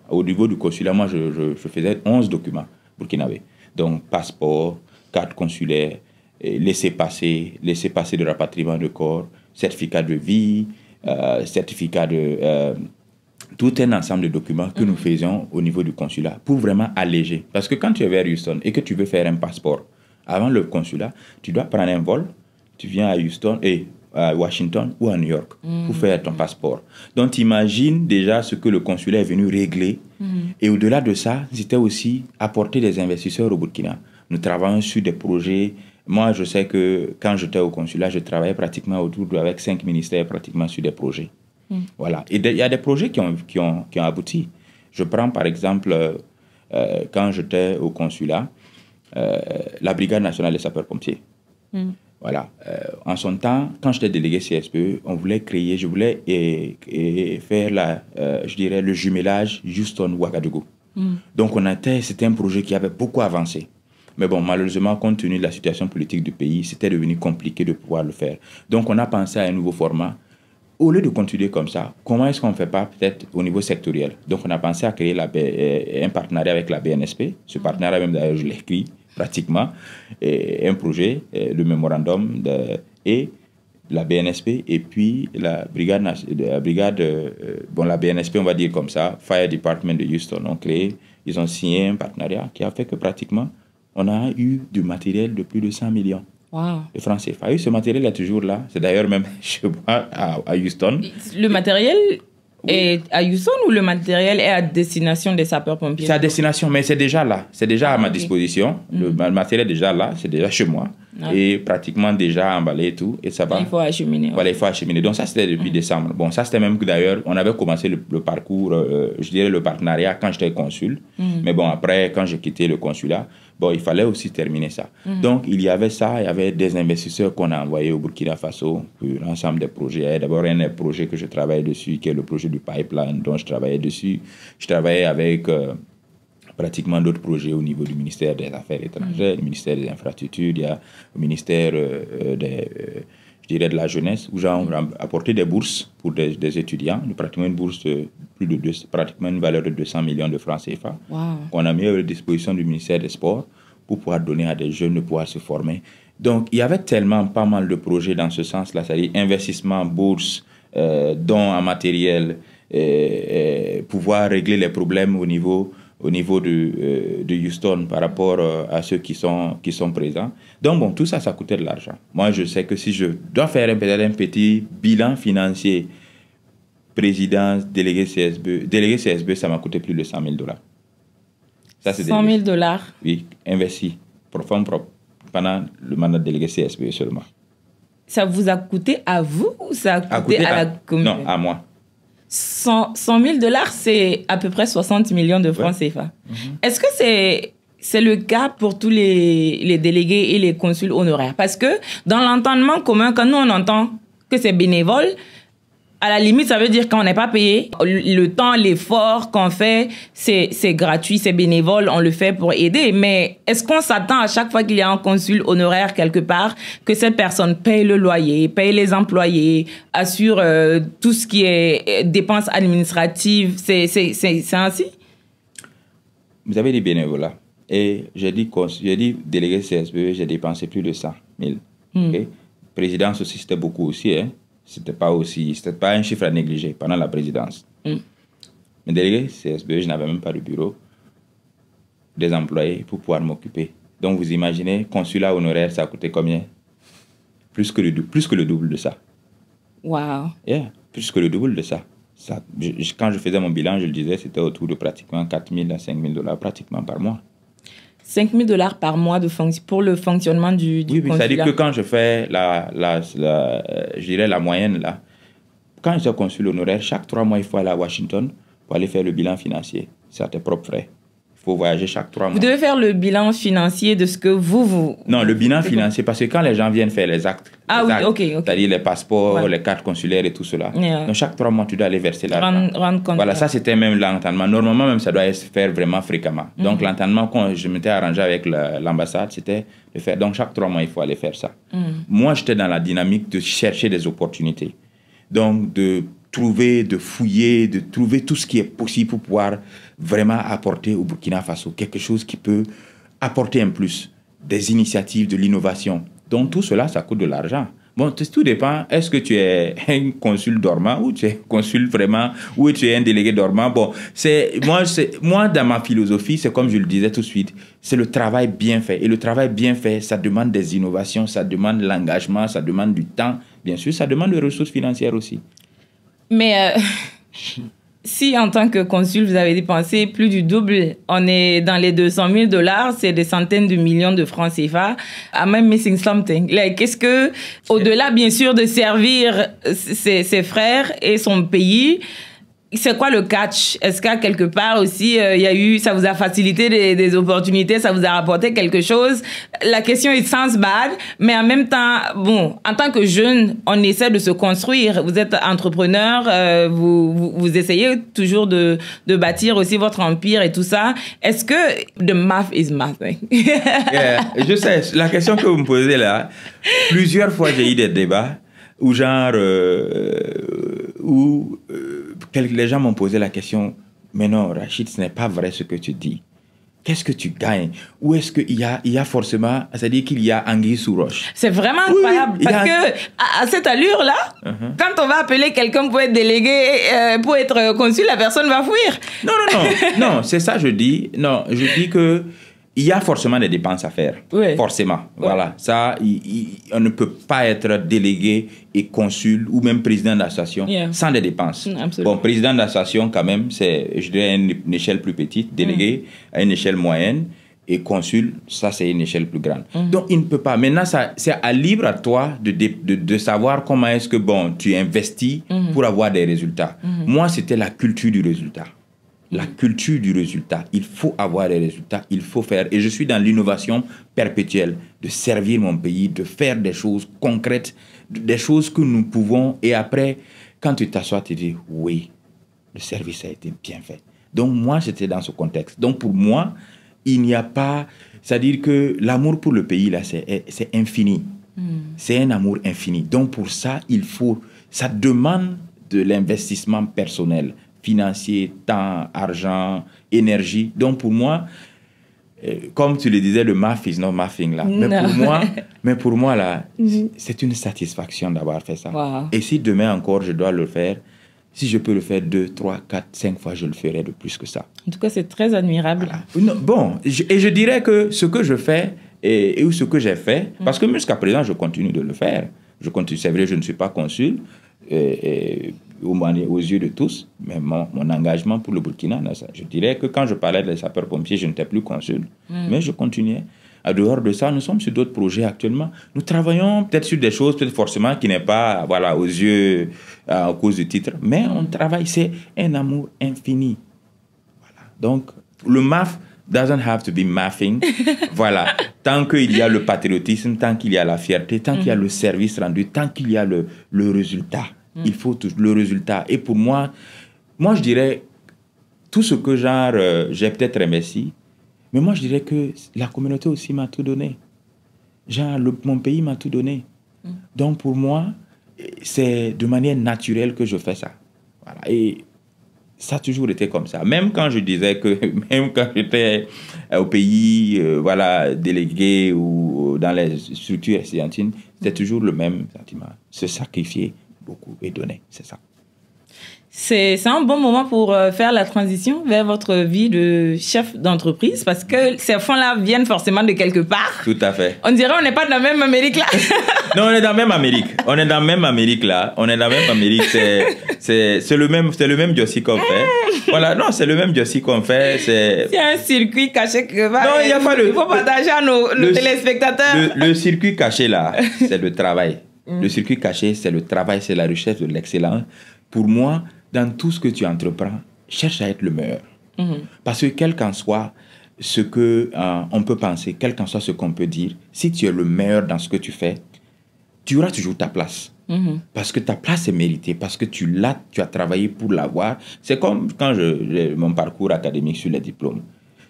au niveau du consulat, moi, je faisais 11 documents burkinabés. Donc, passeport, carte consulaire, laissez-passer de rapatriement de corps, certificat de vie, certificat de... tout un ensemble de documents que nous faisions au niveau du consulat pour vraiment alléger. Parce que quand tu es vers Houston et que tu veux faire un passeport, avant le consulat, tu dois prendre un vol, tu viens à Houston et à Washington ou à New York pour faire ton passeport. Donc, imagine déjà ce que le consulat est venu régler. Et au-delà de ça, c'était aussi apporter des investisseurs au Burkina. Nous travaillons sur des projets. Moi, je sais que quand j'étais au consulat, je travaillais pratiquement avec 5 ministères pratiquement sur des projets. Voilà. Et il y a des projets qui ont abouti. Je prends par exemple, quand j'étais au consulat, la Brigade nationale des sapeurs-pompiers. Voilà. En son temps, quand j'étais délégué CSPE, je voulais faire je dirais, le jumelage Houston-Ouagadougou. Donc, c'était un projet qui avait beaucoup avancé. Mais malheureusement, compte tenu de la situation politique du pays, c'était devenu compliqué de pouvoir le faire. Donc, on a pensé à un nouveau format. Au lieu de continuer comme ça, comment est-ce qu'on ne fait pas peut-être au niveau sectoriel? Donc, on a pensé à créer un partenariat avec la BNSP. Ce partenariat, même d'ailleurs, je l'ai écrit pratiquement. Un projet, le mémorandum et la BNSP et puis la BNSP, on va dire comme ça, Fire Department de Houston ont créé, ils ont signé un partenariat qui a fait que pratiquement, on a eu du matériel de plus de 100 millions. Wow. Le franc CFA. Ce matériel est toujours là. C'est d'ailleurs même chez moi à Houston. Le matériel est à Houston ou le matériel est à destination des sapeurs-pompiers? C'est à destination, mais c'est déjà là. C'est déjà à ma disposition. Le matériel est déjà là. C'est déjà chez moi. Et pratiquement déjà emballé et tout. Et ça va. Il faut acheminer. Voilà, il faut acheminer. Donc ça, c'était depuis décembre. Ça, c'était même que d'ailleurs, on avait commencé le parcours, je dirais le partenariat quand j'étais consul. Mais après, quand j'ai quitté le consulat, il fallait aussi terminer ça. Donc, il y avait ça, il y avait des investisseurs qu'on a envoyés au Burkina Faso pour l'ensemble des projets. D'abord, un des projets que je travaillais dessus, qui est le projet du pipeline dont je travaillais dessus. Je travaillais avec pratiquement d'autres projets au niveau du ministère des Affaires étrangères, du ministère des Infrastructures, il y a le ministère je dirais de la jeunesse, où j'ai apporté des bourses pour des étudiants, pratiquement une bourse de pratiquement une valeur de 200 millions de francs CFA, qu'on a mis à la disposition du ministère des Sports pour pouvoir donner à des jeunes de pouvoir se former. Donc, il y avait tellement pas mal de projets dans ce sens-là, c'est-à-dire investissement, bourse, dons en matériel, pouvoir régler les problèmes au niveau de Houston par rapport à ceux qui sont présents. Donc, tout ça coûtait de l'argent. Moi, je sais que si je dois faire peut-être un petit bilan financier présidence, délégué CSB. Délégué CSB, ça m'a coûté plus de 100 000 $. Ça, c'est 100 000 $? Oui, investi, pour fonds propres, pendant le mandat de délégué CSB seulement. Ça vous a coûté à vous ou ça a coûté à la commune? Non, à moi. 100 000 $, c'est à peu près 60 millions de francs CFA. Est-ce que c'est le cas pour tous les délégués et les consuls honoraires? Parce que dans l'entendement commun, quand nous on entend que c'est bénévole, à la limite, ça veut dire qu'on n'est pas payé. Le temps, l'effort qu'on fait, c'est gratuit, c'est bénévole, on le fait pour aider. Mais est-ce qu'on s'attend à chaque fois qu'il y a un consul honoraire quelque part que cette personne paye le loyer, paye les employés, assure tout ce qui est dépenses administratives? C'est ainsi? Vous avez dit bénévolat. Et j'ai dit délégué CSB, j'ai dépensé plus de 100 000. Okay? Présidence aussi, c'était beaucoup aussi, hein. C'était pas un chiffre à négliger pendant la présidence. Mais délégué CSB, je n'avais même pas de bureau, des employés pour pouvoir m'occuper. Donc vous imaginez, consulat honoraire, ça a coûté combien? Plus que le double de ça. Wow. Yeah, plus que le double de ça. Quand je faisais mon bilan, je le disais, c'était autour de pratiquement 4 000 à 5 000 $ pratiquement par mois. 5 000 $ par mois pour le fonctionnement du consulat. C'est-à-dire que quand je fais je dirais la moyenne, là, quand je suis consul honoraire, chaque 3 mois, il faut aller à Washington pour aller faire le bilan financier. C'est à tes propres frais. Il faut voyager chaque 3 mois. Vous devez faire le bilan financier de ce que vous... Non, le bilan financier, parce que quand les gens viennent faire les actes, ok. c'est-à-dire les passeports, les cartes consulaires et tout cela, donc chaque 3 mois, tu dois aller verser l'argent. Rendre compte. Voilà, ça c'était même l'entendement. Normalement, même ça doit se faire vraiment fréquemment. Donc l'entendement, quand je m'étais arrangé avec l'ambassade, c'était de faire. Donc chaque 3 mois, il faut aller faire ça. Moi, j'étais dans la dynamique de chercher des opportunités. Donc de trouver, de fouiller, de trouver tout ce qui est possible pour pouvoir vraiment apporter au Burkina Faso quelque chose qui peut apporter un plus, des initiatives, de l'innovation. Donc tout cela, ça coûte de l'argent. Bon, tout dépend. Est-ce que tu es un consul dormant ou tu es consul vraiment, ou tu es un délégué dormant? Bon, moi, dans ma philosophie, c'est comme je le disais tout de suite, c'est le travail bien fait. Et le travail bien fait, ça demande des innovations, ça demande l'engagement, ça demande du temps. Bien sûr, ça demande des ressources financières aussi. Mais si en tant que consul, vous avez dépensé plus du double, on est dans les 200 000 $, c'est des centaines de millions de francs CFA. Am I missing something? Qu'est-ce que, au-delà bien sûr de servir ses frères et son pays, c'est quoi le catch? Est-ce qu'à quelque part aussi, ça vous a facilité des opportunités, ça vous a rapporté quelque chose? La question, it sounds bad, mais en même temps, bon, en tant que jeune, on essaie de se construire. Vous êtes entrepreneur, vous essayez toujours de bâtir aussi votre empire et tout ça. Est-ce que the math is math? Yeah, je sais, la question que vous me posez là, plusieurs fois j'ai eu des débats où genre, les gens m'ont posé la question, mais non, Rachid, ce n'est pas vrai ce que tu dis. Qu'est-ce que tu gagnes? Ou est-ce qu'il y a forcément, c'est-à-dire qu'il y a anguille sous roche? C'est vraiment incroyable, parce que à cette allure-là, quand on va appeler quelqu'un pour être délégué, pour être consul, la personne va fuir. Non, c'est ça je dis. Non, je dis que il y a forcément des dépenses à faire. Oui. Forcément. Oui. Voilà. Ça, on ne peut pas être délégué et consul ou même président d'association sans des dépenses. Bon, président d'association, quand même, c'est, je dirais, une échelle plus petite. Délégué à une échelle moyenne. Et consul, ça, c'est une échelle plus grande. Donc, il ne peut pas. Maintenant, c'est à libre à toi de savoir comment est-ce que, bon, tu investis pour avoir des résultats. Moi, c'était la culture du résultat. La culture du résultat. Il faut avoir des résultats, il faut faire. Et je suis dans l'innovation perpétuelle, de servir mon pays, de faire des choses concrètes, des choses que nous pouvons. Et après, quand tu t'assois, tu dis, oui, le service a été bien fait. Donc moi, j'étais dans ce contexte. Donc pour moi, il n'y a pas... C'est-à-dire que l'amour pour le pays, là, c'est infini. C'est un amour infini. Donc pour ça, ça demande de l'investissement personnel, financier, temps, argent, énergie. Donc pour moi, comme tu le disais, le math is not mathing là. Mais pour moi là, c'est une satisfaction d'avoir fait ça. Wow. Et si demain encore je dois le faire, si je peux le faire 2, 3, 4, 5 fois, je le ferai de plus que ça. En tout cas, c'est très admirable. Voilà. Bon, et je dirais que ce que je fais et ce que j'ai fait, parce que jusqu'à présent, je continue de le faire. C'est vrai, je ne suis pas consul. aux yeux de tous, mais mon engagement pour le Burkina, je dirais que quand je parlais des sapeurs-pompiers, je n'étais plus consul, mais je continuais. En dehors de ça, nous sommes sur d'autres projets actuellement. Nous travaillons peut-être sur des choses, peut-être forcément qui n'est pas aux yeux, à cause du titre, mais on travaille, c'est un amour infini. Voilà. Donc, le MAF doesn't have to be mathing. Voilà. Tant qu'il y a le patriotisme, tant qu'il y a la fierté, tant qu'il y a le service rendu, tant qu'il y a le résultat. Il faut le résultat. Et pour moi, je dirais, tout ce que j'ai peut-être remercié, mais moi, je dirais que la communauté aussi m'a tout donné. Mon pays m'a tout donné. Donc, pour moi, c'est de manière naturelle que je fais ça. Voilà. Et ça a toujours été comme ça. Même quand je disais que, même quand j'étais au pays, délégué ou dans les structures estudiantines, c'était toujours le même sentiment. Se sacrifier beaucoup et donner, c'est ça. C'est un bon moment pour faire la transition vers votre vie de chef d'entreprise parce que ces fonds-là viennent forcément de quelque part. Tout à fait. On dirait qu'on n'est pas dans la même Amérique là. Non, on est dans la même Amérique. On est dans la même Amérique là. On est dans la même Amérique. C'est le même dossier qu'on fait. Voilà, non, c'est le même dossier qu'on fait. C'est un circuit caché que non, il y a pas il faut partager à nos téléspectateurs. Le circuit caché là, c'est le travail. Le circuit caché, c'est le travail, c'est la recherche de l'excellence. Pour moi, dans tout ce que tu entreprends, cherche à être le meilleur. Parce que quel qu'en soit ce qu'on peut penser, quel qu'en soit ce qu'on peut dire, si tu es le meilleur dans ce que tu fais, tu auras toujours ta place. Parce que ta place est méritée, parce que tu as travaillé pour l'avoir. C'est comme quand mon parcours académique sur les diplômes.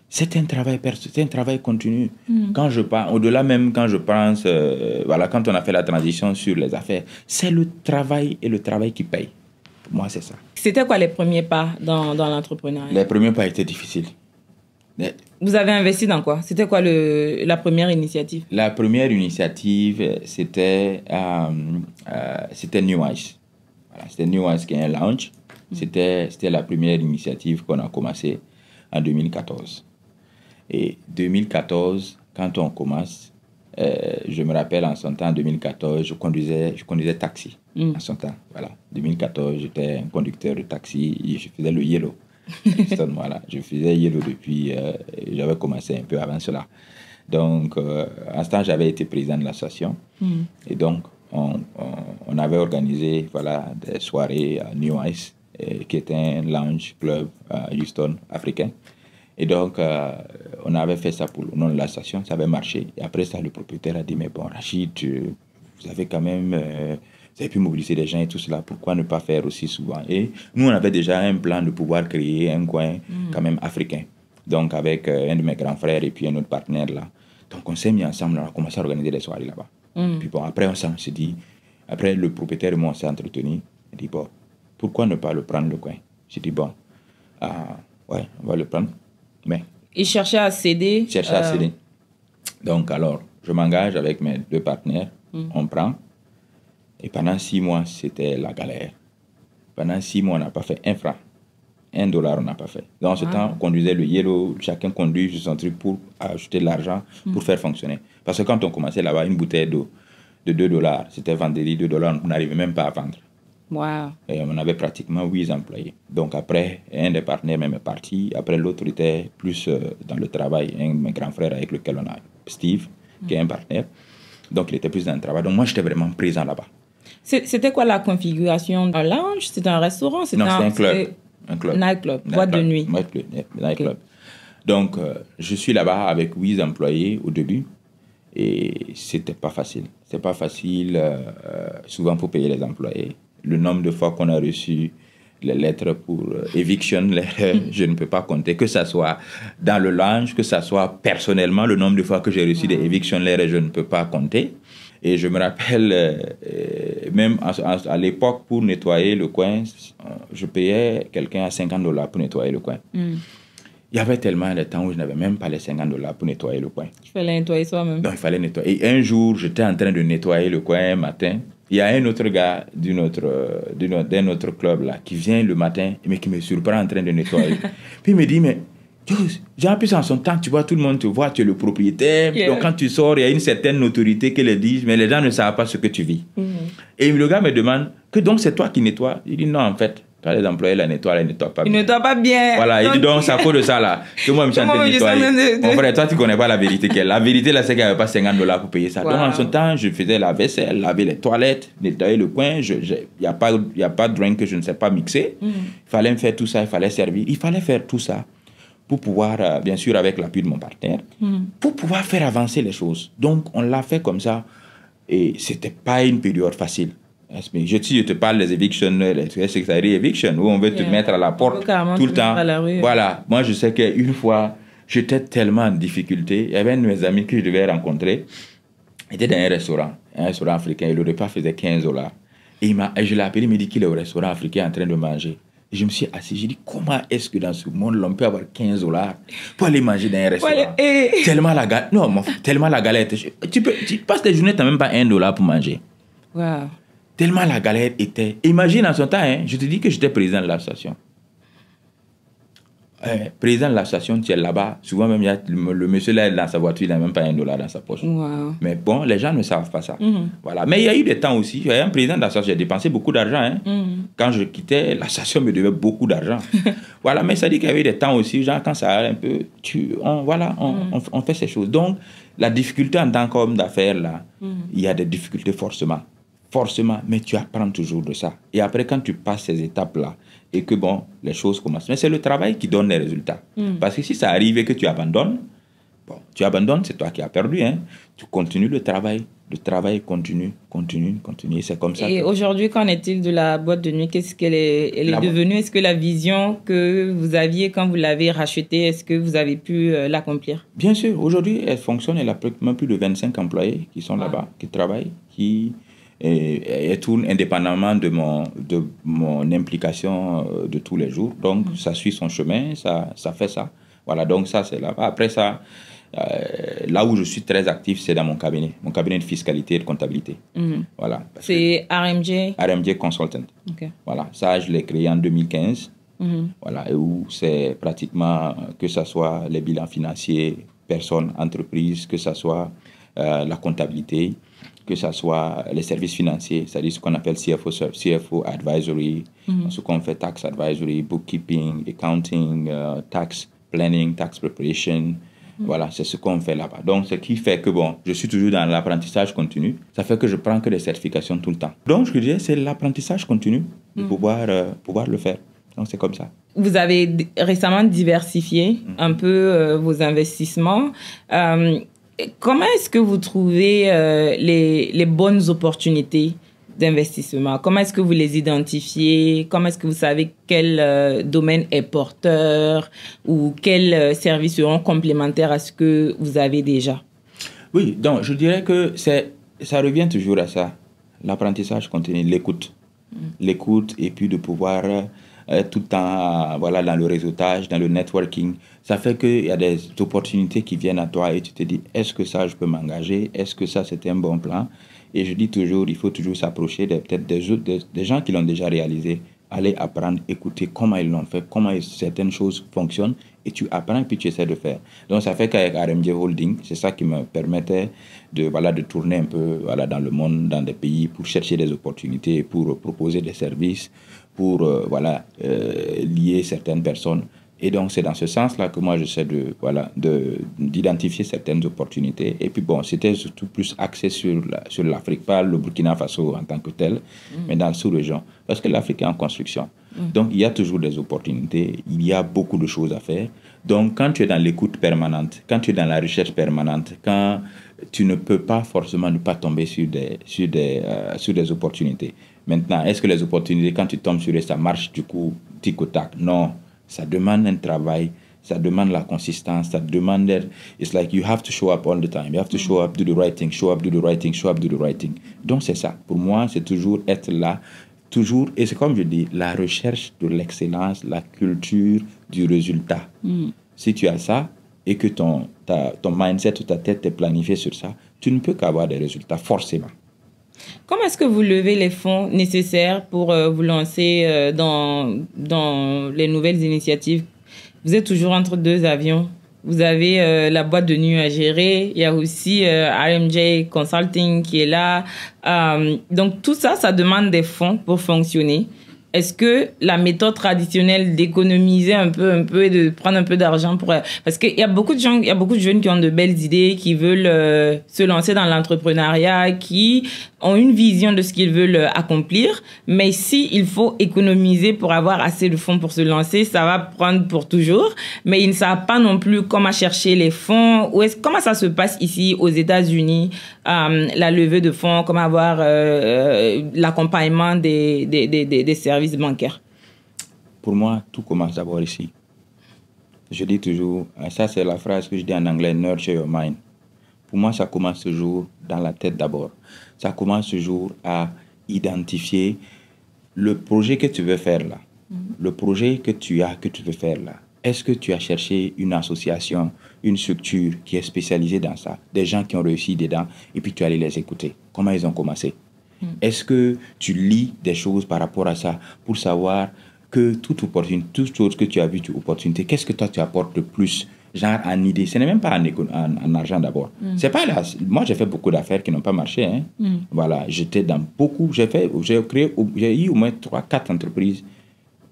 C'est un travail continu. Quand je parle, au-delà même quand je pense, quand on a fait la transition sur les affaires, c'est le travail et le travail qui paye. Pour moi, c'est ça. C'était quoi les premiers pas dans l'entrepreneuriat? Les premiers pas étaient difficiles. Vous avez investi dans quoi? C'était quoi la première initiative? La première initiative, c'était New Ice. Voilà, c'était New Ice qui est un lounge. C'était la première initiative qu'on a commencé en 2014. Et 2014, quand on commence, je me rappelle en son temps, en 2014, je conduisais taxi. En son temps, voilà. 2014, j'étais un conducteur de taxi et je faisais le yellow. Voilà. Je faisais yellow depuis, j'avais commencé un peu avant cela. Donc, en ce temps, j'avais été président de l'association. Et donc, on avait organisé des soirées à New Ice, qui était un lounge club à Houston, africain. Et donc, on avait fait ça pour le nom de l'association, ça avait marché. Et après ça, le propriétaire a dit, mais bon, Rachid, vous avez quand même... vous avez pu mobiliser des gens et tout cela, pourquoi ne pas faire aussi souvent? Et nous, on avait déjà un plan de pouvoir créer un coin quand même africain. Donc, avec un de mes grands frères et puis un autre partenaire là. Donc, on s'est mis ensemble, on a commencé à organiser des soirées là-bas. Puis bon, après, on s'est dit... Après, le propriétaire et moi, on s'est entretenu. Il dit, bon, pourquoi ne pas le prendre le coin? J'ai dit, bon, ouais, on va le prendre. Mais... Il cherchait à céder. Donc, alors, je m'engage avec mes deux partenaires. On prend. Et pendant 6 mois, c'était la galère. Pendant 6 mois, on n'a pas fait un franc. $1, on n'a pas fait. Dans ce temps, on conduisait le yellow. Chacun conduit son truc pour ajouter de l'argent pour faire fonctionner. Parce que quand on commençait là-bas, une bouteille d'eau de $2, c'était vendredi $2, on n'arrivait même pas à vendre. Wow. Et on avait pratiquement 8 employés. Donc après, un des partenaires même est parti. Après, l'autre était plus dans le travail. Un de mes grands frères avec lequel on a Steve, qui est un partenaire. Donc il était plus dans le travail. Donc moi, j'étais vraiment présent là-bas. C'était quoi la configuration? Un lounge? C'était un restaurant? Non, c'était un club. Un club. Nightclub, boîte de nuit. Nightclub. Donc, je suis là-bas avec 8 employés au début. Et c'était pas facile. C'est pas facile, souvent pour payer les employés. Le nombre de fois qu'on a reçu les lettres pour eviction, je ne peux pas compter. Que ça soit dans le lounge, que ça soit personnellement, le nombre de fois que j'ai reçu des eviction letters, je ne peux pas compter. Et je me rappelle, même à l'époque, pour nettoyer le coin, je payais quelqu'un à $50 pour nettoyer le coin. Il y avait tellement de temps où je n'avais même pas les $50 pour nettoyer le coin. Il fallait nettoyer soi-même. Donc, il fallait nettoyer. Et un jour, j'étais en train de nettoyer le coin un matin. Il y a un autre gars d'un autre club là, qui vient le matin, mais qui me surprend en train de nettoyer. Puis il me dit, mais Genre, plus en son temps, tu vois, tout le monde te voit, tu es le propriétaire. Yeah. Donc, quand tu sors, il y a une certaine notoriété qui le dit, mais les gens ne savent pas ce que tu vis. Et le gars me demande que donc c'est toi qui nettoies. Il dit non, en fait, quand les employés la nettoient pas Il bien. ne nettoie pas bien. Voilà, il dit donc c'est à cause de ça là. Que moi, je suis en train de nettoyer. Mon frère, toi, tu connais pas la vérité. La vérité là, c'est qu'il n'y avait pas $50 pour payer ça. Wow. Donc, en son temps, je faisais la vaisselle, laver les toilettes, nettoyer le coin. Il n'y a pas de drink que je ne sais pas mixer. Il fallait me faire tout ça, il fallait servir. Il fallait faire tout ça pour pouvoir, bien sûr, avec l'appui de mon partenaire, pour pouvoir faire avancer les choses. Donc, on l'a fait comme ça. Et ce n'était pas une période facile. Mais je te parle des evictions, les secretary eviction, où on veut te mettre à la porte tout le temps. Voilà. Moi, je sais qu'une fois, j'étais tellement en difficulté. Il y avait un de mes amis que je devais rencontrer. Il était dans un restaurant africain. Et le repas faisait $15. Et je l'ai appelé, il me dit qu'il est au restaurant africain en train de manger. Et je me suis assis, j'ai dit, comment est-ce que dans ce monde, l'on peut avoir $15 pour aller manger dans un restaurant? Tellement la galère. Non, tellement la galère. Tu passes tes journées, tu n'as même pas $1 pour manger. Wow. Tellement la galère était. Imagine en son temps, hein, je te dis que j'étais président de l'association. Président de l'association, tu es là-bas. Souvent, même, il y a le monsieur là, dans sa voiture, il n'a même pas $1 dans sa poche. Wow. Mais bon, les gens ne savent pas ça. Voilà. Mais il y a eu des temps aussi. Il y a un président de l'association, j'ai dépensé beaucoup d'argent. Hein. Quand je quittais, l'association me devait beaucoup d'argent. Voilà. Mais ça dit qu'il y avait des temps aussi, genre, quand ça allait un peu, on fait ces choses. Donc, la difficulté en tant qu'homme d'affaires, là, il y a des difficultés forcément. Mais tu apprends toujours de ça. Et après, quand tu passes ces étapes-là, et que bon, les choses commencent. Mais c'est le travail qui donne les résultats. Parce que si ça arrive et que tu abandonnes, c'est toi qui as perdu. Hein. Tu continues le travail continue. C'est comme ça. Et aujourd'hui, qu'en est-il de la boîte de nuit? Qu'est-ce qu'elle est devenue? Est-ce que la vision que vous aviez quand vous l'avez rachetée, est-ce que vous avez pu l'accomplir? Bien sûr. Aujourd'hui, elle fonctionne. Elle a même plus de 25 employés qui sont là-bas, qui travaillent, et tourne indépendamment de mon implication de tous les jours. Donc, ça suit son chemin, ça fait ça. Voilà, donc ça, c'est là. Après ça, là où je suis très actif, c'est dans mon cabinet de fiscalité et de comptabilité. Voilà. C'est RMJ? RMJ Consultant. Okay. Voilà, ça, je l'ai créé en 2015. Voilà, et où c'est pratiquement, que ce soit les bilans financiers, personnes, entreprises, que ce soit la comptabilité, que ce soit les services financiers, c'est-à-dire ce qu'on appelle CFO Advisory, ce qu'on fait tax advisory, bookkeeping, accounting, tax planning, tax preparation. Voilà, c'est ce qu'on fait là-bas. Donc, ce qui fait que, bon, je suis toujours dans l'apprentissage continu. Ça fait que je prends que des certifications tout le temps. Donc, je dirais, c'est l'apprentissage continu de pouvoir le faire. Donc, c'est comme ça. Vous avez récemment diversifié un peu vos investissements. Comment est-ce que vous trouvez les bonnes opportunités d'investissement? Comment est-ce que vous les identifiez? Comment est-ce que vous savez quel domaine est porteur ou quels services seront complémentaires à ce que vous avez déjà? Oui, donc je dirais que ça revient toujours à ça. L'apprentissage continu, l'écoute. L'écoute et puis de pouvoir tout le temps dans le réseautage, dans le networking. Ça fait qu'il y a des opportunités qui viennent à toi et tu te dis, est-ce que ça, je peux m'engager? Est-ce que ça, c'était un bon plan? Et je dis toujours, il faut toujours s'approcher peut-être des gens qui l'ont déjà réalisé, aller apprendre, écouter comment ils l'ont fait, comment certaines choses fonctionnent, et tu apprends et puis tu essaies de faire. Donc, ça fait qu'avec RMJ Holding, c'est ça qui me permettait de tourner un peu dans le monde, dans des pays, pour chercher des opportunités, pour proposer des services, pour lier certaines personnes. Et donc, c'est dans ce sens-là que moi, j'essaie d'identifier certaines opportunités. Et puis, bon, c'était surtout plus axé sur l'Afrique, pas le Burkina Faso en tant que tel, mais dans la sous-région. Parce que l'Afrique est en construction. Donc, il y a toujours des opportunités. Il y a beaucoup de choses à faire. Donc, quand tu es dans l'écoute permanente, quand tu es dans la recherche permanente, quand tu ne peux pas forcément ne pas tomber sur des opportunités. Maintenant, est-ce que les opportunités, quand tu tombes sur elles, ça marche du coup, tic au tac? Non. Ça demande un travail, ça demande la consistance, ça demande... It's like you have to show up all the time. You have to show up, do the right thing, show up, do the right thing, show up, do the right thing. Donc, c'est ça. Pour moi, c'est toujours être là, toujours... Et c'est comme je dis, la recherche de l'excellence, la culture du résultat. Si tu as ça et que ton mindset ou ta tête est planifiée sur ça, tu ne peux qu'avoir des résultats, forcément. Comment est-ce que vous levez les fonds nécessaires pour vous lancer dans les nouvelles initiatives vous êtes toujours entre deux avions. Vous avez la boîte de nuit à gérer. Il y a aussi RMJ Consulting qui est là. Donc, tout ça, ça demande des fonds pour fonctionner. Est-ce que la méthode traditionnelle d'économiser un peu et de prendre un peu d'argent pour... Parce qu'il y a beaucoup de gens, il y a beaucoup de jeunes qui ont de belles idées, qui veulent se lancer dans l'entrepreneuriat, qui ont une vision de ce qu'ils veulent accomplir. Mais si il faut économiser pour avoir assez de fonds pour se lancer, ça va prendre pour toujours. Mais ils ne savent pas non plus comment chercher les fonds. Comment ça se passe ici aux États-Unis, la levée de fonds, comment avoir l'accompagnement des services bancaires? Pour moi, tout commence d'abord ici. Je dis toujours, ça c'est la phrase que je dis en anglais, nurture your mind. Pour moi, ça commence toujours dans la tête d'abord. Ça commence toujours à identifier le projet que tu veux faire là. Le projet que tu veux faire là. Est-ce que tu as cherché une association, une structure qui est spécialisée dans ça, des gens qui ont réussi dedans, et puis tu es allé les écouter? Comment ils ont commencé? Est-ce que tu lis des choses par rapport à ça pour savoir que toute chose que tu as vue, toute opportunité, qu'est-ce que toi tu apportes de plus, genre en idée? Ce n'est même pas en argent d'abord. C'est pas là. Moi, j'ai fait beaucoup d'affaires qui n'ont pas marché. Hein. Voilà, j'étais dans beaucoup. J'ai eu au moins 3-4 entreprises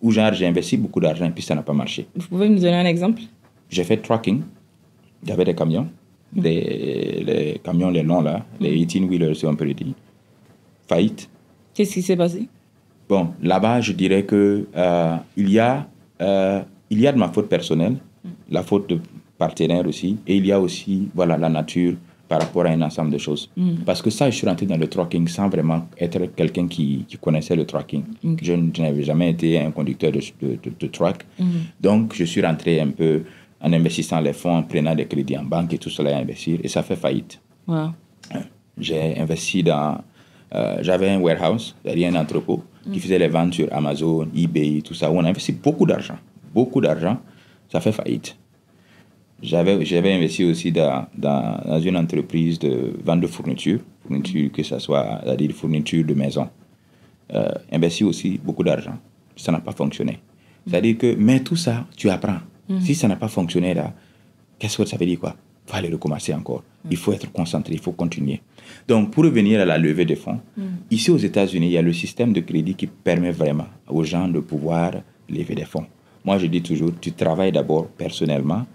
où genre j'ai investi beaucoup d'argent et puis ça n'a pas marché. Vous pouvez nous donner un exemple? J'ai fait trucking. J'avais des camions, les camions, les longs là, les 18-wheelers, si on peut le dire. Faillite. Qu'est-ce qui s'est passé? Bon, là-bas, je dirais que il y a de ma faute personnelle, la faute de partenaire aussi, et il y a aussi la nature par rapport à un ensemble de choses. Parce que ça, je suis rentré dans le trucking sans vraiment être quelqu'un qui connaissait le trucking. Je n'avais jamais été un conducteur de truck. Donc, je suis rentré un peu en investissant les fonds, en prenant des crédits en banque et tout cela à investir, et ça fait faillite. Wow. J'ai investi dans... j'avais un warehouse, c'est-à-dire un entrepôt, qui faisait les ventes sur Amazon, eBay, tout ça. On a investi beaucoup d'argent. Ça fait faillite. J'avais investi aussi dans une entreprise de vente de fourniture que ce soit, c'est-à-dire fourniture de maison. Investi aussi beaucoup d'argent. Ça n'a pas fonctionné. C'est-à-dire que, mais tout ça, tu apprends. Si ça n'a pas fonctionné là, qu'est-ce que ça veut dire quoi? Il faut aller recommencer encore. Il faut être concentré, il faut continuer. Donc, pour revenir à la levée des fonds, ici aux États-Unis, il y a le système de crédit qui permet vraiment aux gens de pouvoir lever des fonds. Moi, je dis toujours, tu travailles d'abord personnellement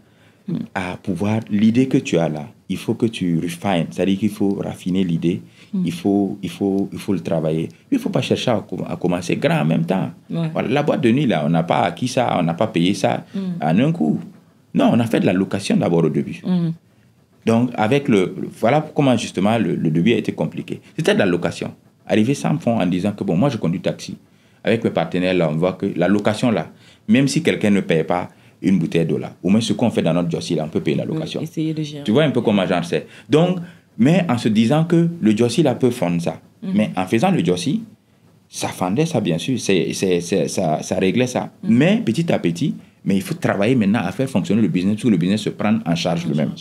à pouvoir... L'idée que tu as là, il faut que tu refines. C'est-à-dire qu'il faut raffiner l'idée, il faut le travailler. Il ne faut pas chercher à commencer grand en même temps. Voilà, la boîte de nuit, là, on n'a pas acquis ça, on n'a pas payé ça en un coup. Non, on a fait de la location d'abord au début. Donc, voilà comment justement le début a été compliqué. C'était de la location. Arriver sans fonds en disant que, bon, moi je conduis taxi. Avec mes partenaires, là, on voit que la location, là, même si quelqu'un ne paye pas une bouteille d'eau, là, au moins ce qu'on fait dans notre Jossi, là, on peut payer la location. Essayer de gérer. Tu vois un peu comment j'en sais. Donc, mais en se disant que le Jossi, là, peut fondre ça. Mais en faisant le Jossi, ça fondait ça, bien sûr. Ça réglait ça. Mais petit à petit, mais il faut travailler maintenant à faire fonctionner le business, pour que le business se prenne en charge lui-même.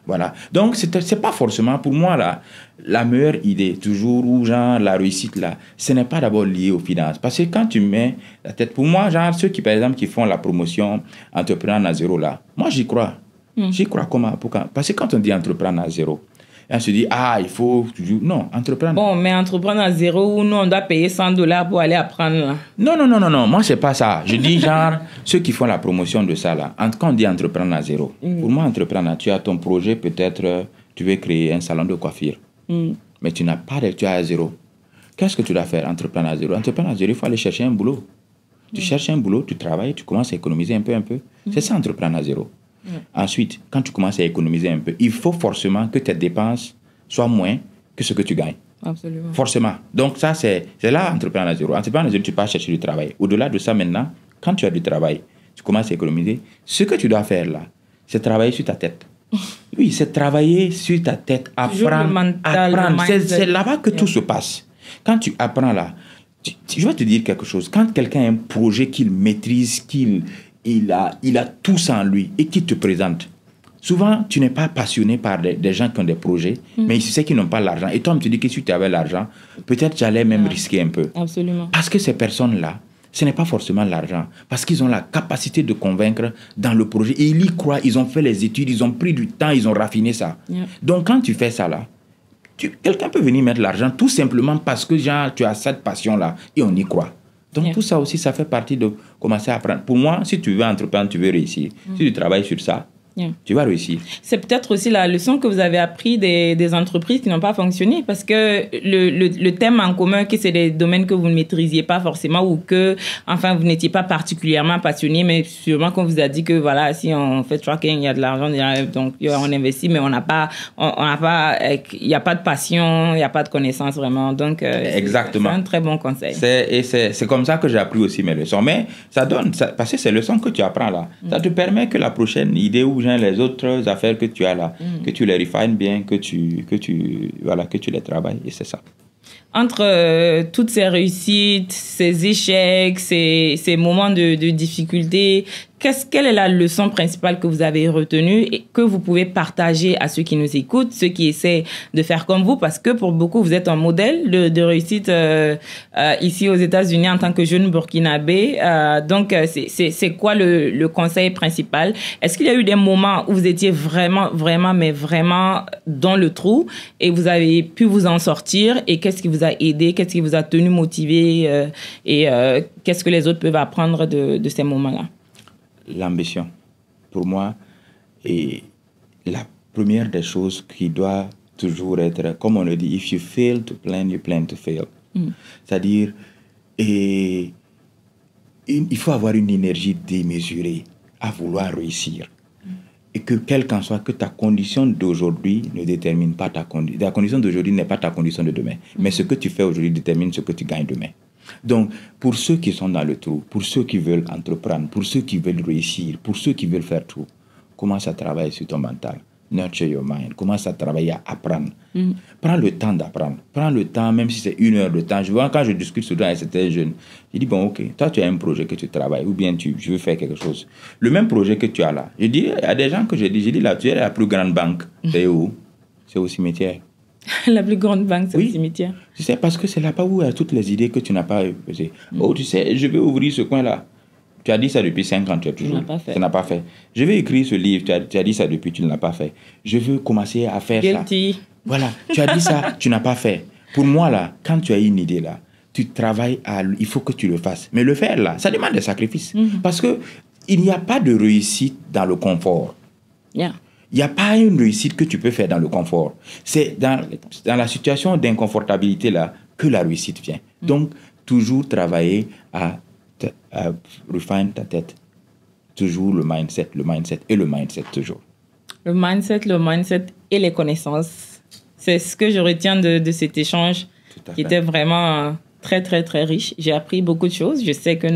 Voilà. Donc, c'est pas forcément, pour moi, la meilleure idée, toujours, ou genre, la réussite, là, ce n'est pas d'abord lié aux finances. Parce que quand tu mets la tête, pour moi, genre, ceux qui, par exemple, qui font la promotion entreprendre à zéro, là, moi, j'y crois. J'y crois comment? Parce que quand on dit entreprendre à zéro, on se dit, il faut toujours... Non, entreprendre... Bon, mais entreprendre à zéro, nous, on doit payer $100 pour aller apprendre, là. Non. Moi, c'est pas ça. Je dis, genre, ceux qui font la promotion de ça, là. Quand on dit entreprendre à zéro, pour moi, entreprendre, tu as ton projet, peut-être, tu veux créer un salon de coiffure. Mais tu n'as pas tu as à zéro. Qu'est-ce que tu dois faire, entreprendre à zéro? Entreprendre à zéro, il faut aller chercher un boulot. Tu cherches un boulot, tu travailles, tu commences à économiser un peu. C'est ça, entreprendre à zéro. Ensuite, quand tu commences à économiser un peu, il faut forcément que tes dépenses soient moins que ce que tu gagnes. Absolument. Forcément. Donc ça, c'est là, entreprendre à zéro. Entreprendre à zéro, tu peux chercher du travail. Au-delà de ça, maintenant, quand tu as du travail, tu commences à économiser. Ce que tu dois faire là, c'est travailler sur ta tête. Oui, c'est travailler sur ta tête, apprendre. C'est là-bas que tout se passe. Quand tu apprends là, je vais te dire quelque chose. Quand quelqu'un a un projet qu'il maîtrise, il a tout ça en lui et qui te présente. Souvent, tu n'es pas passionné par des gens qui ont des projets, mais tu sais qu'ils n'ont pas l'argent. Et toi, tu te dis que si tu avais l'argent, peut-être j'allais même risquer un peu. Absolument. Parce que ces personnes-là, ce n'est pas forcément l'argent. Parce qu'ils ont la capacité de convaincre dans le projet. Et ils y croient, ils ont fait les études, ils ont pris du temps, ils ont raffiné ça. Yeah. Donc, quand tu fais ça là, quelqu'un peut venir mettre l'argent tout simplement parce que genre, tu as cette passion-là et on y croit. Donc, tout ça aussi, ça fait partie de commencer à apprendre. Pour moi, si tu veux entreprendre, tu veux réussir. Si tu travailles sur ça, tu vas réussir. C'est peut-être aussi la leçon que vous avez appris des entreprises qui n'ont pas fonctionné, parce que le thème en commun, que c'est des domaines que vous ne maîtrisiez pas forcément ou que, enfin, vous n'étiez pas particulièrement passionné, mais sûrement qu'on vous a dit que, voilà, si on fait tracking, il y a de l'argent, donc on investit, mais il n'y a pas de passion, il n'y a pas de connaissance vraiment. Donc, exactement. C'est un très bon conseil. C'est comme ça que j'ai appris aussi mes leçons. Mais ça donne, parce que ces leçons que tu apprends là, ça te permet que la prochaine idée ou les autres affaires que tu as là, que tu les refines bien, que tu les travailles, et c'est ça. Entre toutes ces réussites, ces échecs, ces moments de difficulté, quelle est la leçon principale que vous avez retenue et que vous pouvez partager à ceux qui nous écoutent, ceux qui essaient de faire comme vous, parce que pour beaucoup, vous êtes un modèle de réussite ici aux États-Unis en tant que jeune Burkinabé. Donc, c'est quoi le conseil principal? Est-ce qu'il y a eu des moments où vous étiez vraiment dans le trou et vous avez pu vous en sortir? Et qu'est-ce qui vous a aidé? Qu'est-ce qui vous a tenu motivé? Et qu'est-ce que les autres peuvent apprendre de ces moments-là? L'ambition, pour moi, est la première des choses qui doit toujours être, comme on le dit, if you fail to plan, you plan to fail. C'est-à-dire, il faut avoir une énergie démesurée à vouloir réussir. Et que, quelle qu'en soit, que ta condition d'aujourd'hui ne détermine pas ta condition. Ta condition d'aujourd'hui n'est pas ta condition de demain. Mais ce que tu fais aujourd'hui détermine ce que tu gagnes demain. Donc, pour ceux qui sont dans le trou, pour ceux qui veulent entreprendre, pour ceux qui veulent réussir, pour ceux qui veulent faire tout, commence à travailler sur ton mental. Nurture your mind. Commence à travailler, à apprendre. Prends le temps d'apprendre. Prends le temps, même si c'est 1 heure de temps. Je vois, quand je discute souvent avec certains jeunes, je dis, bon, ok, toi, tu as un projet que tu travailles, ou bien je veux faire quelque chose. Le même projet que tu as là. Je dis, il y a des gens que je dis là, tu es la plus grande banque. C'est où? C'est au cimetière. La plus grande banque, c'est le cimetière. Tu sais, parce que c'est là-bas où il y a toutes les idées que tu n'as pas posées. Oh, tu sais, je vais ouvrir ce coin-là. Tu as dit ça depuis 5 ans, tu as toujours. Tu n'as pas fait. Je vais écrire ce livre, tu as dit ça depuis, tu ne l'as pas fait. Je veux commencer à faire Guilty. ça. Voilà, tu as dit ça, tu n'as pas fait. Pour moi, là, quand tu as une idée, là, tu travailles il faut que tu le fasses. Mais le faire, là, ça demande des sacrifices. Parce qu'il n'y a pas de réussite dans le confort. Yeah. Il n'y a pas une réussite que tu peux faire dans le confort. C'est dans la situation d'inconfortabilité là que la réussite vient. Donc, toujours travailler à refine ta tête. Toujours le mindset toujours. Le mindset et les connaissances. C'est ce que je retiens de cet échange qui était vraiment très, très, très riche. J'ai appris beaucoup de choses. Je sais que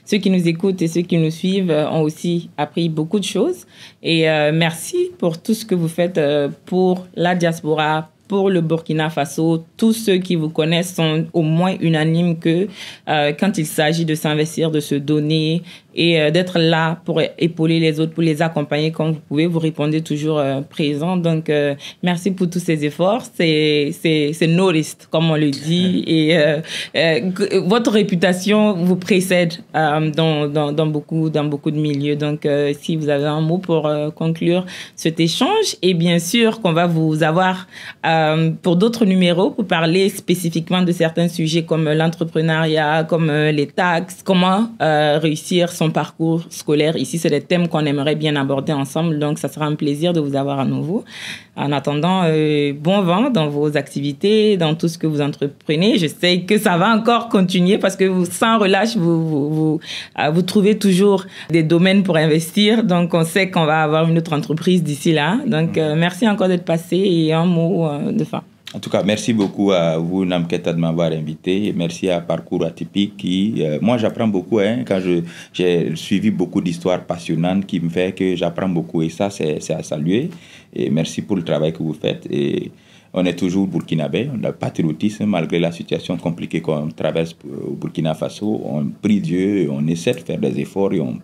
ceux qui nous écoutent et ceux qui nous suivent ont aussi appris beaucoup de choses. Et merci pour tout ce que vous faites pour la diaspora, pour le Burkina Faso. Tous ceux qui vous connaissent sont au moins unanimes que quand il s'agit de s'investir, de se donner et d'être là pour épauler les autres, pour les accompagner comme vous pouvez, vous répondez toujours présent. Donc, merci pour tous ces efforts. C'est noticed, comme on le dit. Et votre réputation vous précède dans beaucoup de milieux. Donc, si vous avez un mot pour conclure cet échange, et bien sûr qu'on va vous avoir pour d'autres numéros pour parler spécifiquement de certains sujets comme l'entrepreneuriat, comme les taxes, comment réussir son parcours scolaire. Ici, c'est des thèmes qu'on aimerait bien aborder ensemble. Donc, ça sera un plaisir de vous avoir à nouveau. En attendant, bon vent dans vos activités, dans tout ce que vous entreprenez. Je sais que ça va encore continuer parce que sans relâche, vous trouvez toujours des domaines pour investir. Donc, on sait qu'on va avoir une autre entreprise d'ici là. Donc, merci encore d'être passé et un mot de fin. En tout cas, merci beaucoup à vous, Namketa, de m'avoir invité. Et merci à Parcours Atypique qui... moi, j'apprends beaucoup quand j'ai suivi beaucoup d'histoires passionnantes qui me fait que j'apprends beaucoup. Et ça, c'est à saluer. Et merci pour le travail que vous faites. Et on est toujours burkinabé. On a patriotisme malgré la situation compliquée qu'on traverse au Burkina Faso. On prie Dieu, on essaie de faire des efforts et on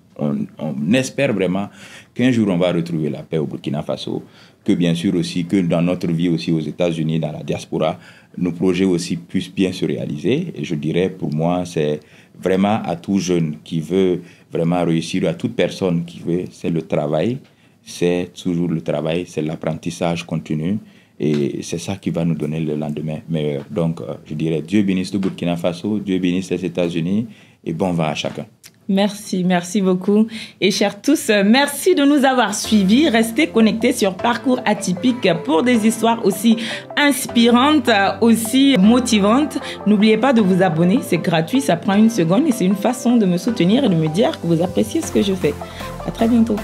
espère vraiment qu'un jour, on va retrouver la paix au Burkina Faso. Que bien sûr aussi, que dans notre vie aussi aux États-Unis, dans la diaspora, nos projets aussi puissent bien se réaliser. Et je dirais, pour moi, c'est vraiment à tout jeune qui veut vraiment réussir, à toute personne qui veut, c'est le travail. C'est toujours le travail, c'est l'apprentissage continu. Et c'est ça qui va nous donner le lendemain meilleur. Donc, je dirais Dieu bénisse le Burkina Faso, Dieu bénisse les États-Unis et bon vent à chacun. Merci beaucoup. Et chers tous, merci de nous avoir suivis. Restez connectés sur Parcours Atypique pour des histoires aussi inspirantes, aussi motivantes. N'oubliez pas de vous abonner, c'est gratuit, ça prend 1 seconde et c'est une façon de me soutenir et de me dire que vous appréciez ce que je fais. À très bientôt.